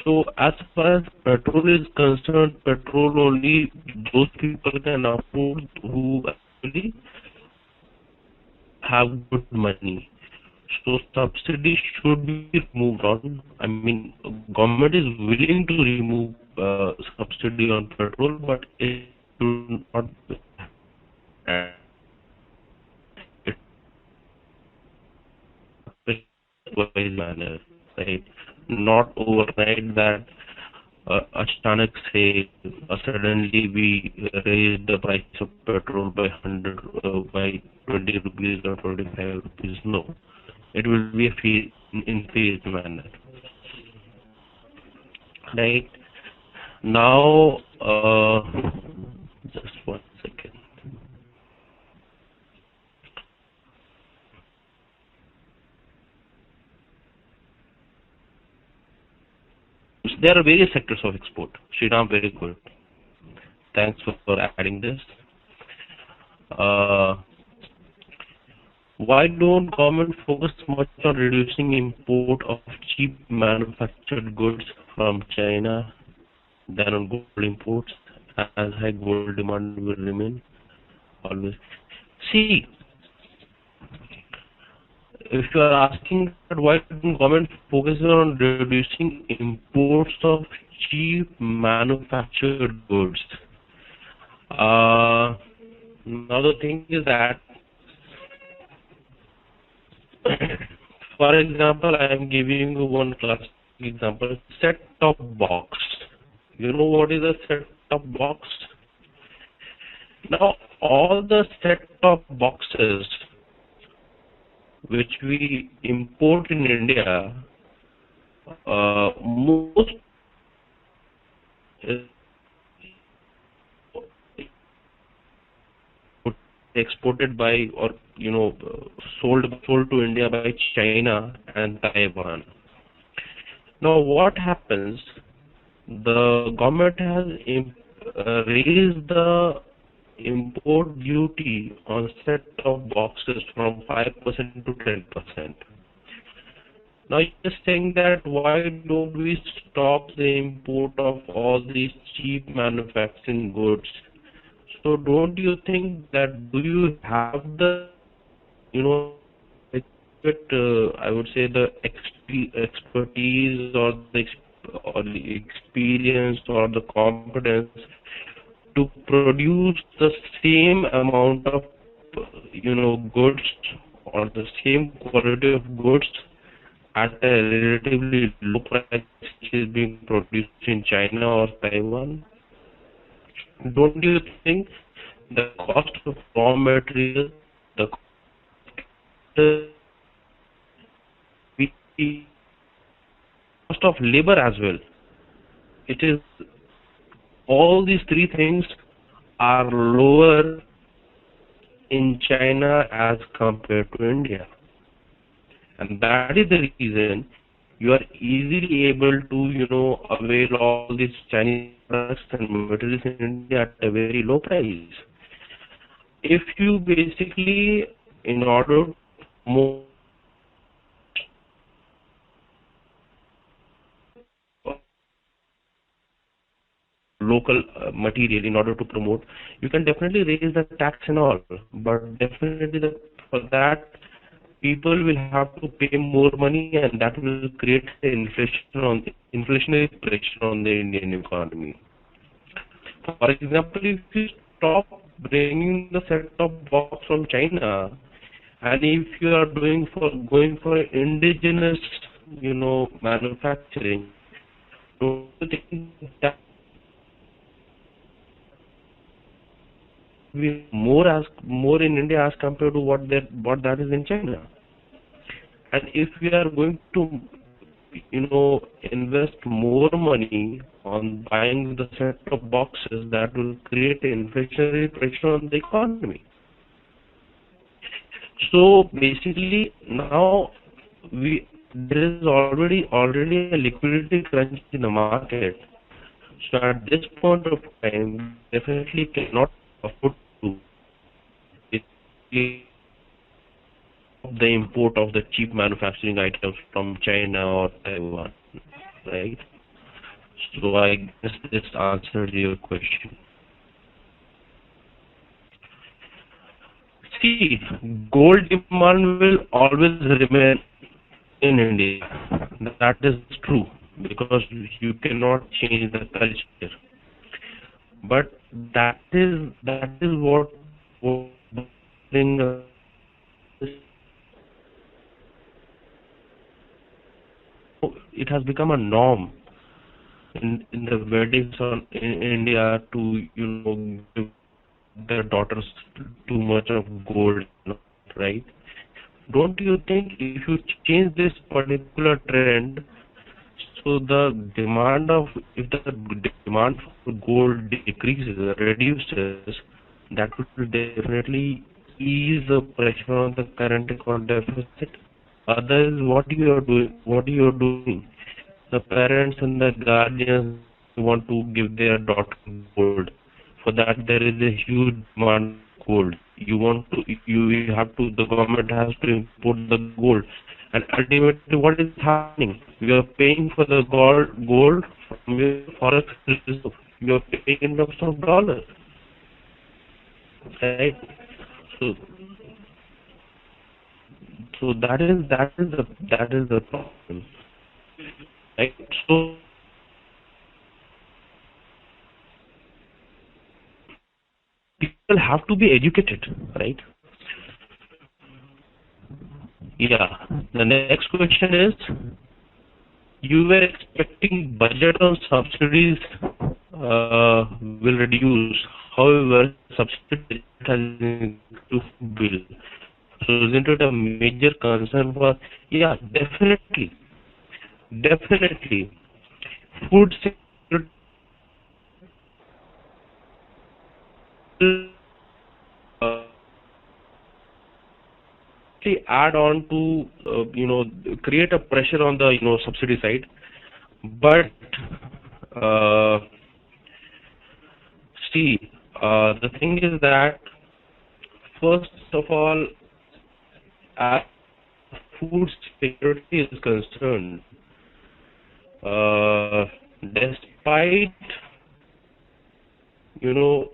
So as far as petrol is concerned, petrol only those people can afford who actually have good money. So subsidy should be removed on. I mean, government is willing to remove subsidy on petrol, but it should not be wise manner, right? Not overnight that Achanak say suddenly we raise the price of petrol by 100 by 20 rupees or 25 rupees. No, it will be a in phased manner, right? Now, just 1 second. There are various sectors of export. Sriram, very good. Thanks for adding this. Uh, why don't government focus much on reducing import of cheap manufactured goods from China than on gold imports, as high gold demand will remain always? See, if you are asking that why don't government focus on reducing imports of cheap manufactured goods? Now the thing is that, for example, I am giving you one classic example: set-top box. You know what is a set-top box? Now, all the set-top boxes which we import in India, most is exported by or sold to India by China and Taiwan. Now, what happens? The government has raised the import duty on set-top boxes from 5% to 10%. Now you're saying that why don't we stop the import of all these cheap manufacturing goods? So don't you think that do you have the I would say the expertise or the experience or the competence to produce the same amount of goods or the same quality of goods at a relatively low price which is being produced in China or Taiwan? Don't you think the cost of raw material, the cost of labor as well, it is all these three things are lower in China as compared to India, and that is the reason you are easily able to avail all these Chinese products and materials in India at a very low price. If you basically, in order more local material in order to promote, you can definitely raise the tax and all, but definitely for that people will have to pay more money, and that will create inflationary pressure on the Indian economy. For example, if you stop bringing the set-top box from China, and if you are going for indigenous, manufacturing, don't you think that will be more in India as compared to what that is in China? And if we are going to invest more money on buying the set of boxes that will create inflationary pressure on the economy. So basically now there is already a liquidity crunch in the market. So at this point of time, definitely cannot afford to basically the import of the cheap manufacturing items from China or Taiwan, right? So I guess this answered your question. See, gold demand will always remain in India. That is true because you cannot change the culture. But that is what bring it has become a norm in the weddings in India to give their daughters too much of gold, right? Don't you think if you change this particular trend, so the demand of if the demand for gold decreases or reduces, that would definitely ease the pressure on the current account deficit. Otherwise, what you are doing, the parents and the guardians want to give their daughter gold. For that, there is a huge demand of gold. You have to, the government has to import the gold. And ultimately, what is happening? You are paying for the gold from your forex reserve. You are paying in terms of dollars, right? So, so that is the problem, right? So people have to be educated, right? Yeah. The next question is, you were expecting budget on subsidies will reduce. However, subsidy has increased bill. So isn't it a major concern for? Yeah, definitely. Food security uh, add on to create a pressure on the subsidy side, but uh, see, the thing is that first of all, as food security is concerned, uh, despite you know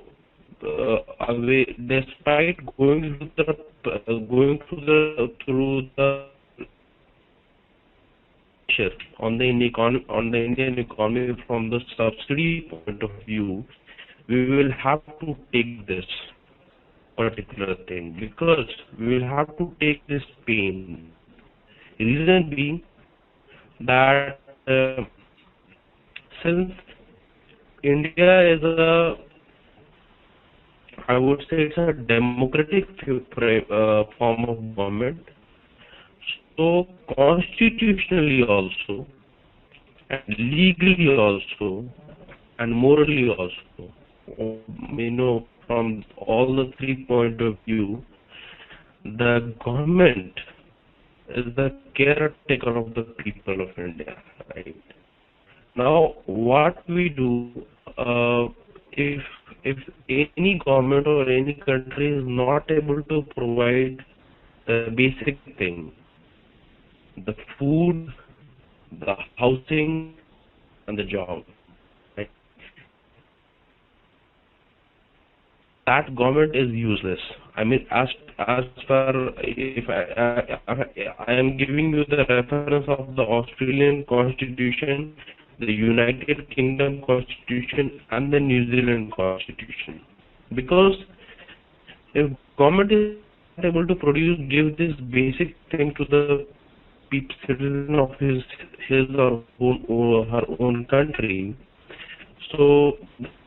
despite going through the pressure on the Indian economy from the subsidy point of view, we will have to take this particular thing because we will have to take this pain. Reason being that since India is I would say it's a democratic form of government. So constitutionally also, and legally also, and morally also, from all the three point of view, the government is the caretaker of the people of India, right? Now, what we do, if if any government or any country is not able to provide the basic thing, the food, the housing, and the job, right? That government is useless. I mean, as far if I am giving you the reference of the Australian Constitution, the United Kingdom Constitution, and the New Zealand Constitution, because if government is not able to give this basic thing to the citizen of his or her own country, so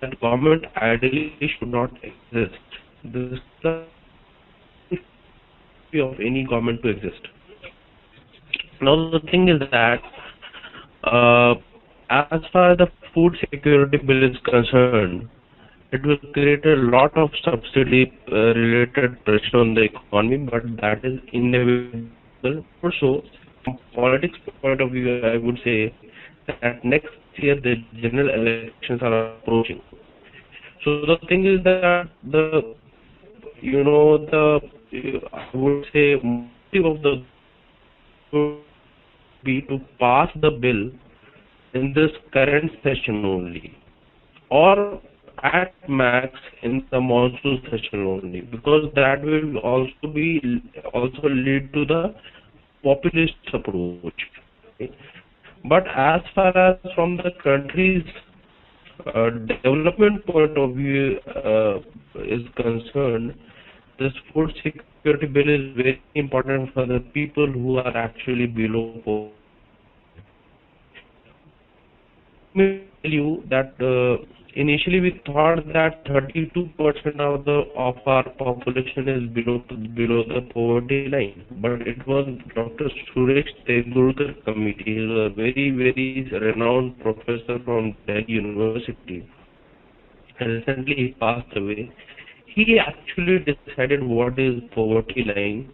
that government ideally should not exist. This is the of any government to exist. Now the thing is that uh, as far as the food security bill is concerned, it will create a lot of subsidy related pressure on the economy, but that is inevitable. Also, from politics point of view, I would say that next year the general elections are approaching. So the thing is that the I would say motive of the would be to pass the bill in this current session only, or at max in the monsoon session only, because that will also lead to the populist approach. Okay? But as far as from the country's development point of view is concerned, this food security bill is very important for the people who are actually below poverty. Let me tell you that initially we thought that 32% of our population is below the poverty line, but it was Dr. Suresh Tendulkar committee. He is a very renowned professor from Delhi University. Recently he passed away. He actually decided what is poverty line,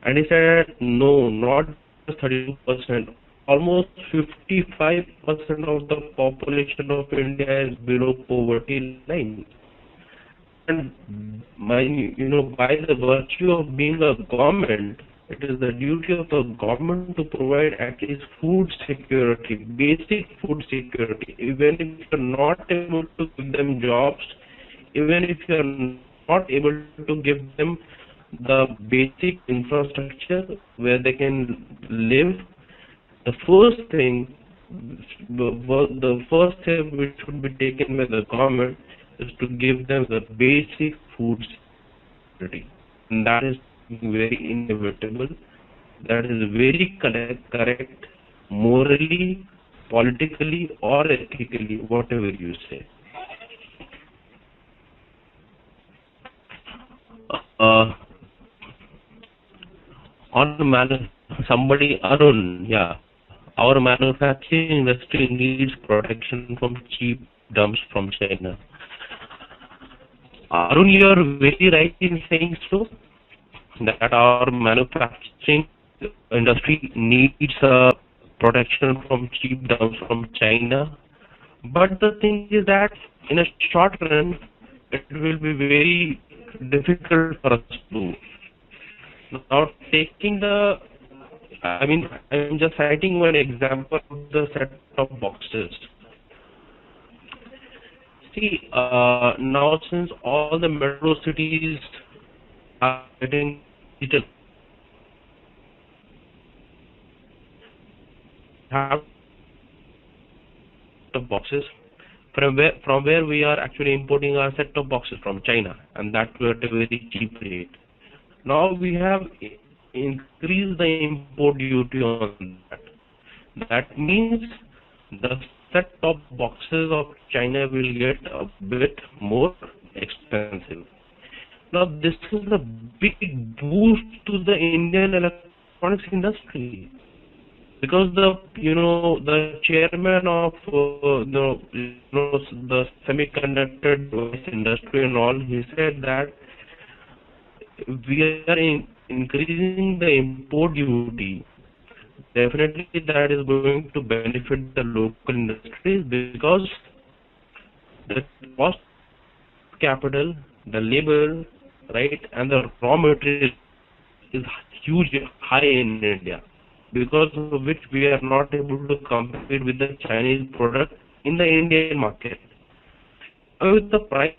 and he said no, not 32%. Almost 55% of the population of India is below poverty line. And by the virtue of being a government, it is the duty of the government to provide at least food security, basic food security. Even if you're not able to give them jobs, even if you're not able to give them the basic infrastructure where they can live, the first thing, the first step which should be taken by the government is to give them the basic food security. And that is very inevitable. That is very correct, morally, politically, or ethically, whatever you say. Uh, on the somebody, Arun, yeah, our manufacturing industry needs protection from cheap dumps from China. Arun, you are very right in saying so, that our manufacturing industry needs protection from cheap dumps from China. But the thing is that in a short run, it will be very difficult for us to. Now, taking I'm just citing one example of the set of boxes. See, now since all the metro cities are getting digital, have the boxes from where we are actually importing our set of boxes from China, and that too at a very cheap rate. Now we have increased the import duty on that. That means the set-top boxes of China will get a bit more expensive. Now this is a big boost to the Indian electronics industry, because the chairman of the semiconductor device industry and all, he said that we are increasing the import duty. Definitely that is going to benefit the local industries, because the cost capital, the labor, right, and the raw material is huge high in India, because of which we are not able to compete with the Chinese product in the Indian market. With the price,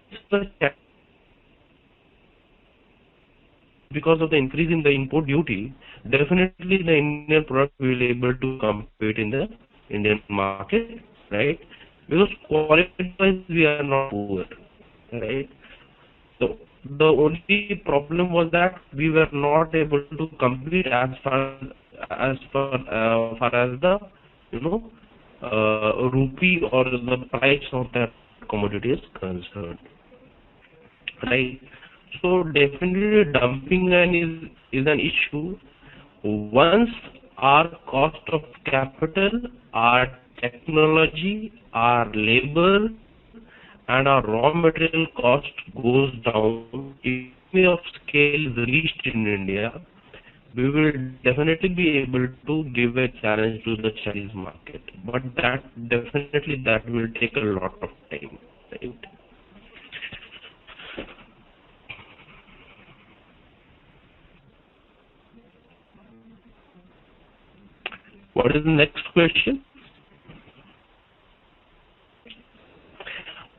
because of the increase in the import duty, definitely the Indian product will be able to compete in the Indian market, right? Because quality-wise we are not poor, right? So the only problem was that we were not able to compete as far as the rupee or the price of that commodity is concerned, right? So definitely dumping is an issue. Once our cost of capital, our technology, our labor, and our raw material cost goes down, economy of scale is reached in India, we will definitely be able to give a challenge to the Chinese market. But that will take a lot of time, right? What is the next question?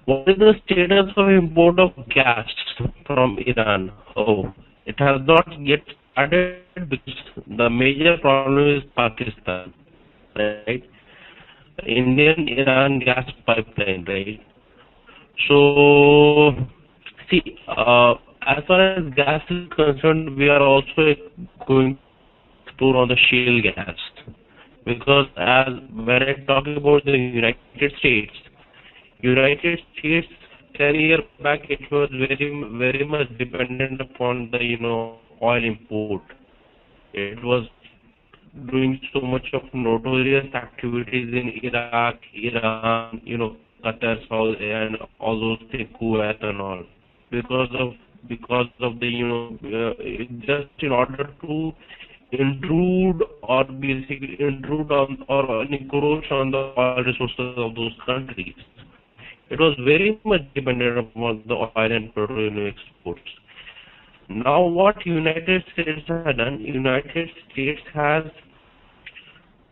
What is the status of import of gas from Iran? Oh, it has not yet started because the major problem is Pakistan, right? Indian-Iran gas pipeline, right? So, see, as far as gas is concerned, we are also going to explore on the shale gas because as when I talk about the United States 10 years back it was very much dependent upon the oil import. It was doing so much of notorious activities in Iraq, Iran, Qatar, Saudi, and all those things, Kuwait and all, because of the just in order to intrude or basically intrude on or encroach on the oil resources of those countries. It was very much dependent upon the oil and petroleum exports. Now, what United States has done, United States has,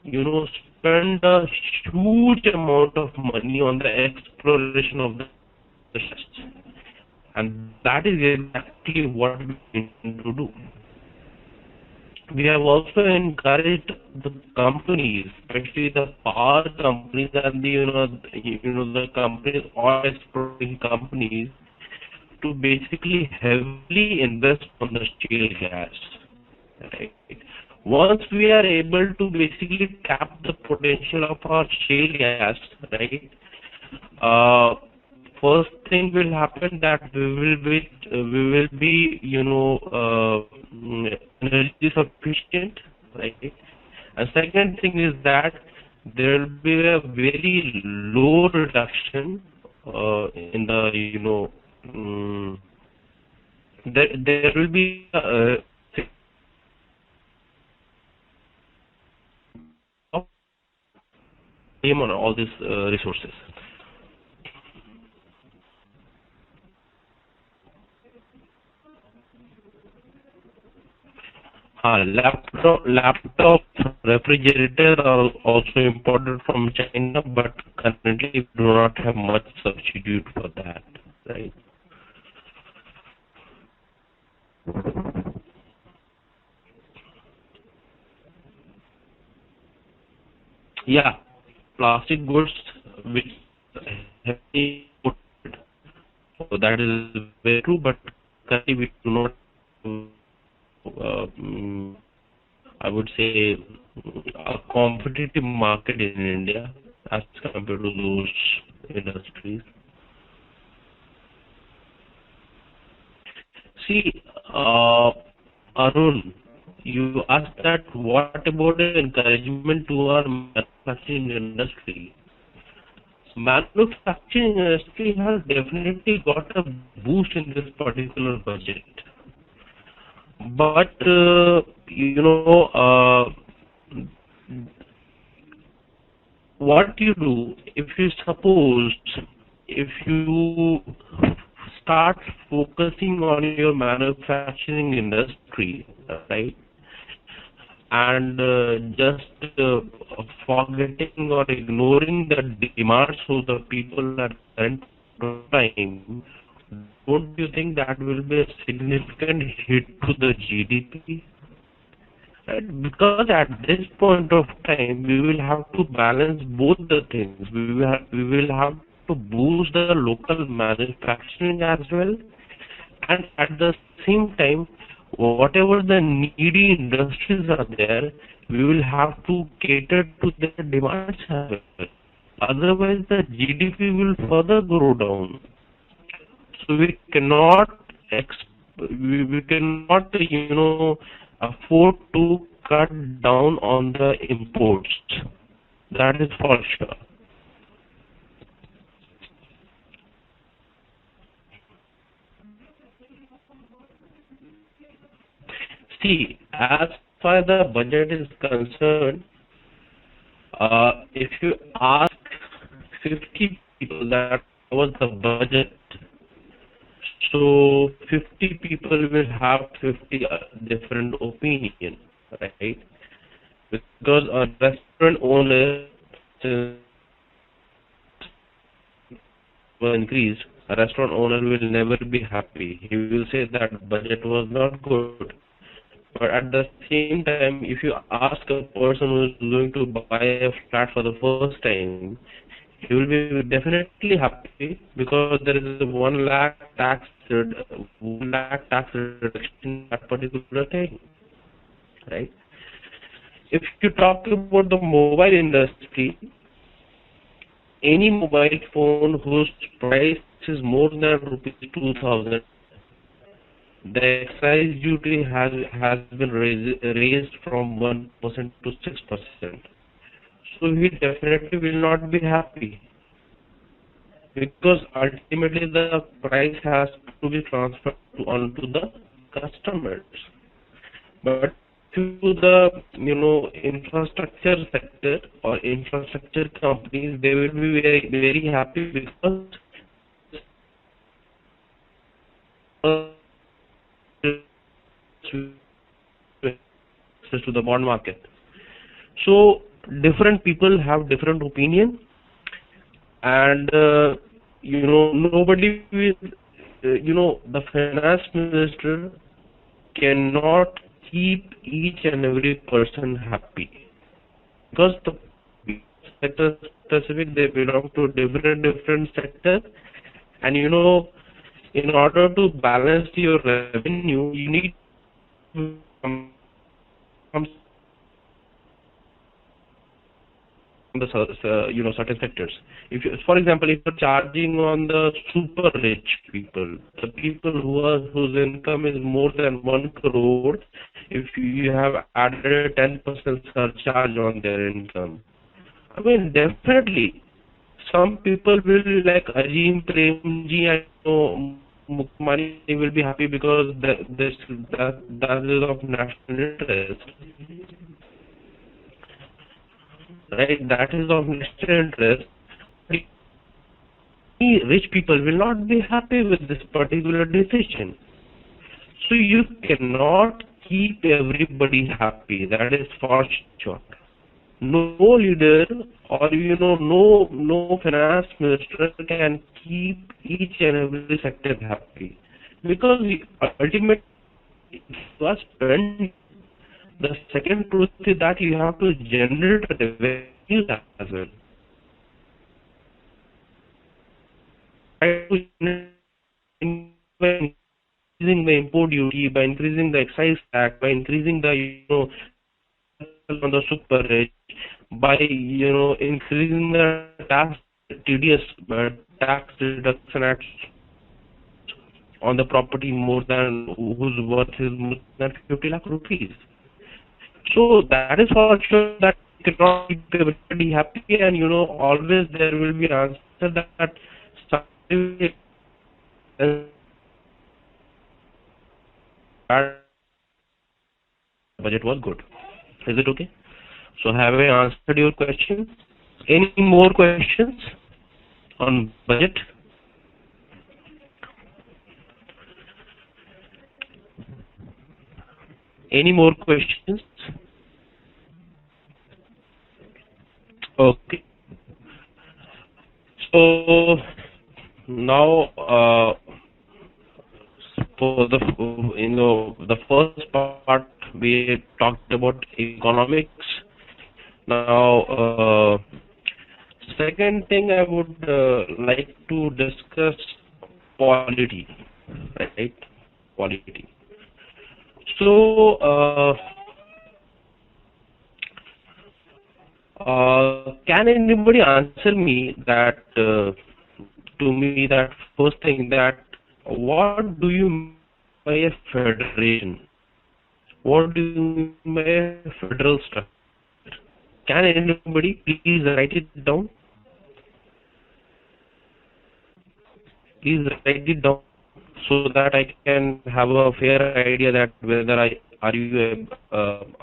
spent a huge amount of money on the exploration of the West, and that is exactly what we need to do. We have also encouraged the companies, especially the power companies and the companies, oil exploring companies, to basically heavily invest on the shale gas. Right? Once we are able to basically tap the potential of our shale gas, right? First thing will happen that we will be energy sufficient, right? And second thing is that there will be a very low reduction in the there will be on all these resources. Laptop, refrigerator are also imported from China, but currently we do not have much substitute for that, right? Yeah, plastic goods which have been imported. So that is very true, but currently we do not, I would say, a competitive market in India as compared to those industries. See, Arun, you asked that what about the encouragement to our manufacturing industry? Manufacturing industry has definitely got a boost in this particular budget. But, what you do if you start focusing on your manufacturing industry, right, and just forgetting or ignoring the demands of the people at current time, don't you think that will be a significant hit to the GDP? Right? Because at this point of time, we will have to balance both the things. We will have to boost the local manufacturing as well, and at the same time, whatever the needy industries are there, we will have to cater to their demands as well. Otherwise, the GDP will further go down. So we cannot afford to cut down on the imports. That is for sure. See, as far as the budget is concerned, if you ask 50 people that was the budget, so 50 people will have 50 different opinion, right? Because a restaurant owner will increase, a restaurant owner will never be happy. He will say that budget was not good. But at the same time, if you ask a person who is going to buy a flat for the first time, he will be definitely happy because there is a 1 lakh tax 1 lakh tax reduction in that particular thing, right? If you talk about the mobile industry, any mobile phone whose price is more than rupees 2000, the excise duty has been raised from 1% to 6%. So he definitely will not be happy because ultimately the price has to be transferred onto the customers. But to the infrastructure sector or infrastructure companies, they will be very happy because access to the bond market. So different people have different opinion, and nobody will, the finance minister cannot keep each and every person happy because the sector specific, they belong to different sectors, and in order to balance your revenue, you need to come from the certain sectors. If you, for example, if you're charging on the super rich people, the people whose income is more than 1 crore, if you have added a 10% surcharge on their income, I mean, definitely some people will be like Ajim Premji and money will be happy because that is of national interest, right? That is of national interest. Rich people will not be happy with this particular decision. So you cannot keep everybody happy. That is for sure. No leader or no finance minister can keep each and every sector happy because ultimately you are spending. The second truth is that you have to generate revenue as well. By increasing the import duty, by increasing the excise tax, by increasing the on the super rich, by increasing the tax TDS tax reduction acts on the property more than whose worth is more than 50 lakh rupees. So that is for sure that you cannot keep everybody happy, and always there will be an answer that budget was good. Is it okay? So have I answered your question? Any more questions on budget? Any more questions? Okay. So now for the first part we talked about economics. Now second thing I would like to discuss polity, right? Polity. So can anybody answer me that first thing, that what do you mean by a federation? What do you mean by a federal structure? Can anybody please write it down? Please write it down so that I can have a fair idea that whether are you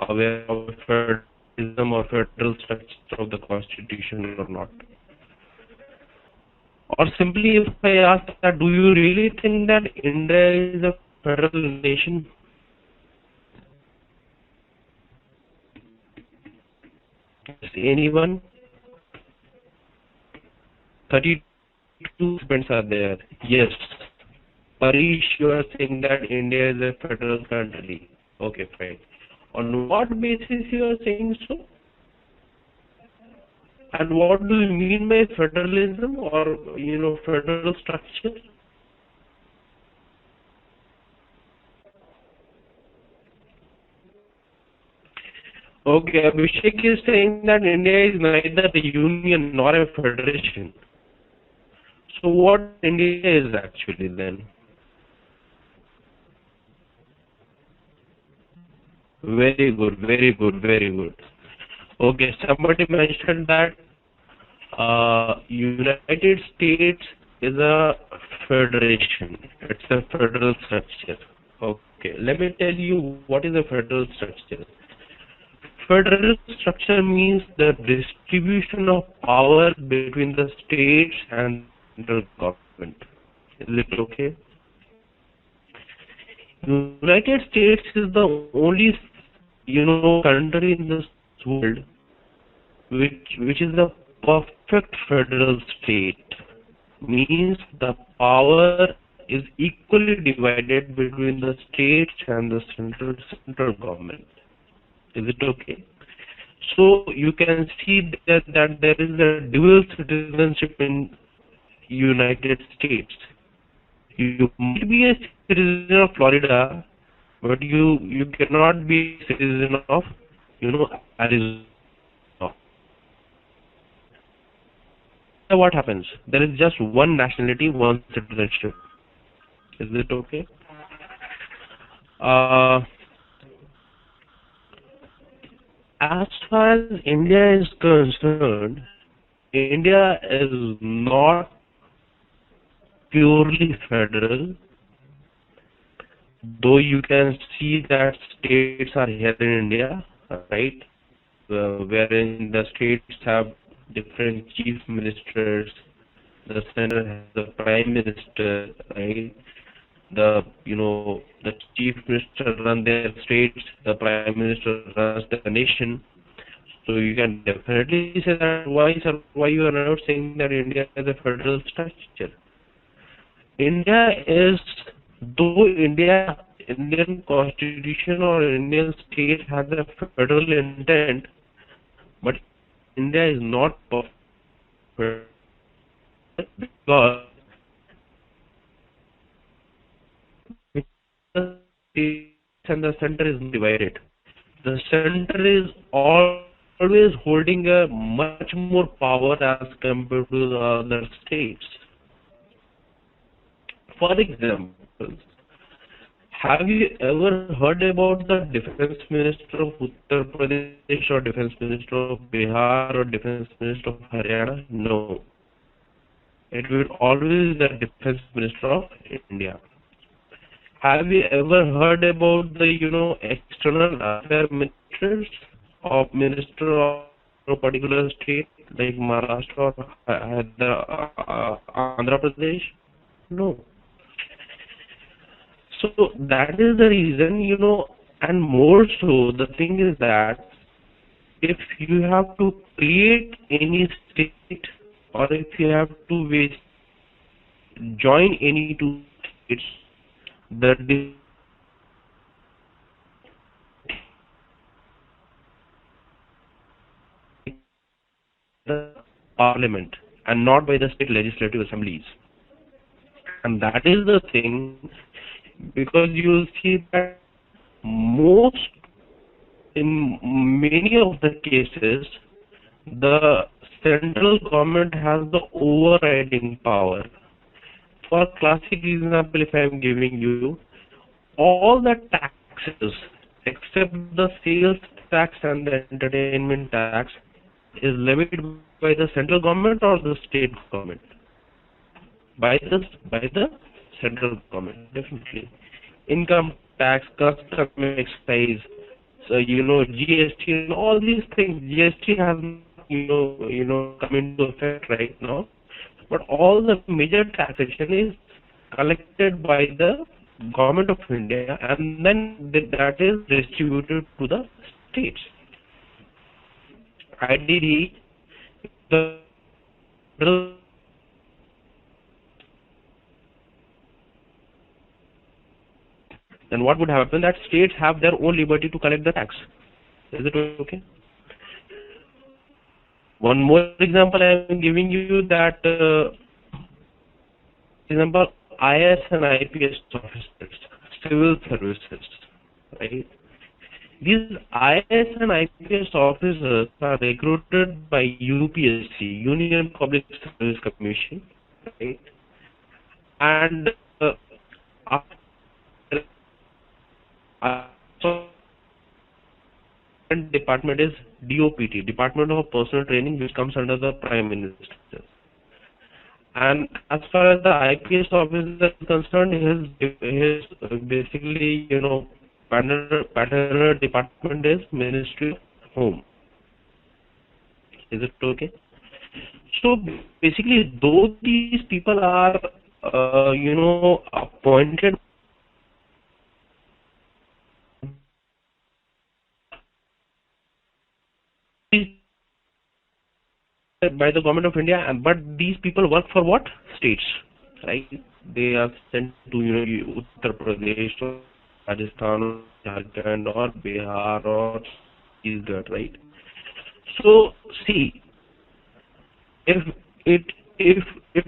aware of federalism or federal structure of the constitution or not. Or simply if I ask that, do you really think that India is a federal nation? Is anyone? 32 participants are there. Yes. Parish, you are saying that India is a federal country. Okay, fine. On what basis you are saying so? And what do you mean by federalism or federal structure? Okay, Abhishek is saying that India is neither a union nor a federation. So what India is actually then? Very good, very good, very good. Okay, somebody mentioned that United States is a federation. It's a federal structure. Okay, let me tell you what is a federal structure. Federal structure means the distribution of power between the states and the government. Is it okay? United States is the only country in this world which is the perfect federal state. Means the power is equally divided between the states and the central government. Is it okay? So you can see that there is a dual citizenship in United States. You might be a citizen of Florida, but you cannot be a citizen of Arizona. What happens? There is just one nationality, one citizenship. Is it okay? As far as India is concerned, India is not purely federal, though you can see that states are here in India, right? Wherein the states have different chief ministers, the center has the prime minister, right? The chief minister run their states, the prime minister runs the nation. So you can definitely say that why you are not saying that India is a federal structure. India is, though Indian constitution or Indian state has a federal intent, but India is not perfect because the states and the center is divided. The center is always holding a much more power as compared to the other states. For example, have you ever heard about the defense minister of Uttar Pradesh or defense minister of Bihar or defense minister of Haryana? No. It will always be the defense minister of India. Have you ever heard about the external affairs ministers of minister of a particular state like Maharashtra or Andhra Pradesh? No. So that is the reason, and more so, the thing is that if you have to create any state or if you have to join any two states, the parliament and not by the state legislative assemblies. And that is the thing, because you will see that in many of the cases, the central government has the overriding power. For classic example, if I am giving you, all the taxes, except the sales tax and the entertainment tax is levied by the central government or the state government? By the central government, definitely. Income tax, custom excise, so GST and all these things. GST has come into effect right now, but all the major taxation is collected by the government of India, and then that is distributed to the states. Ideally, the then what would happen? That states have their own liberty to collect the tax. Is it okay? One more example I am giving you, that example, IAS and IPS officers, civil services, right? These IAS and IPS officers are recruited by UPSC, Union Public Service Commission, right? And department is DOPT, Department of Personal Training, which comes under the Prime Minister. And as far as the IPS officer is concerned, his basically partner department is Ministry of Home. Is it okay? So basically, though these people are appointed by the government of India, but these people work for what? States, right? They are sent to Uttar Pradesh or Rajasthan, Jharkhand or Bihar or Chhattisgarh, right? So see, if it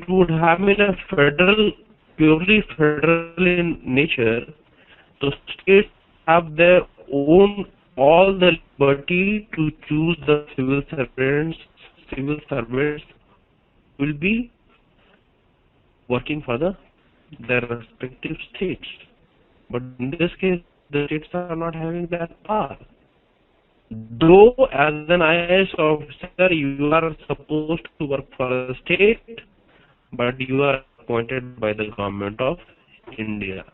would have been a purely federal in nature, the states have their own all the liberty to choose the civil servants. Civil servants will be working for their respective states. But in this case, the states are not having that power. Though as an IAS officer, you are supposed to work for the state, but you are appointed by the government of India.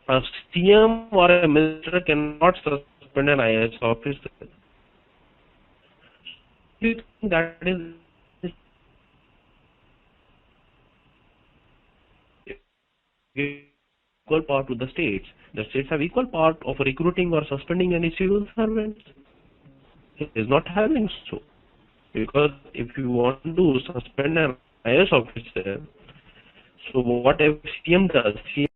A CM or a minister cannot suspend an IAS officer. Do you think that is equal power to the states? The states have equal power of recruiting or suspending any civil servants. It is not having so. Because if you want to suspend an IAS officer, so what CM does, CM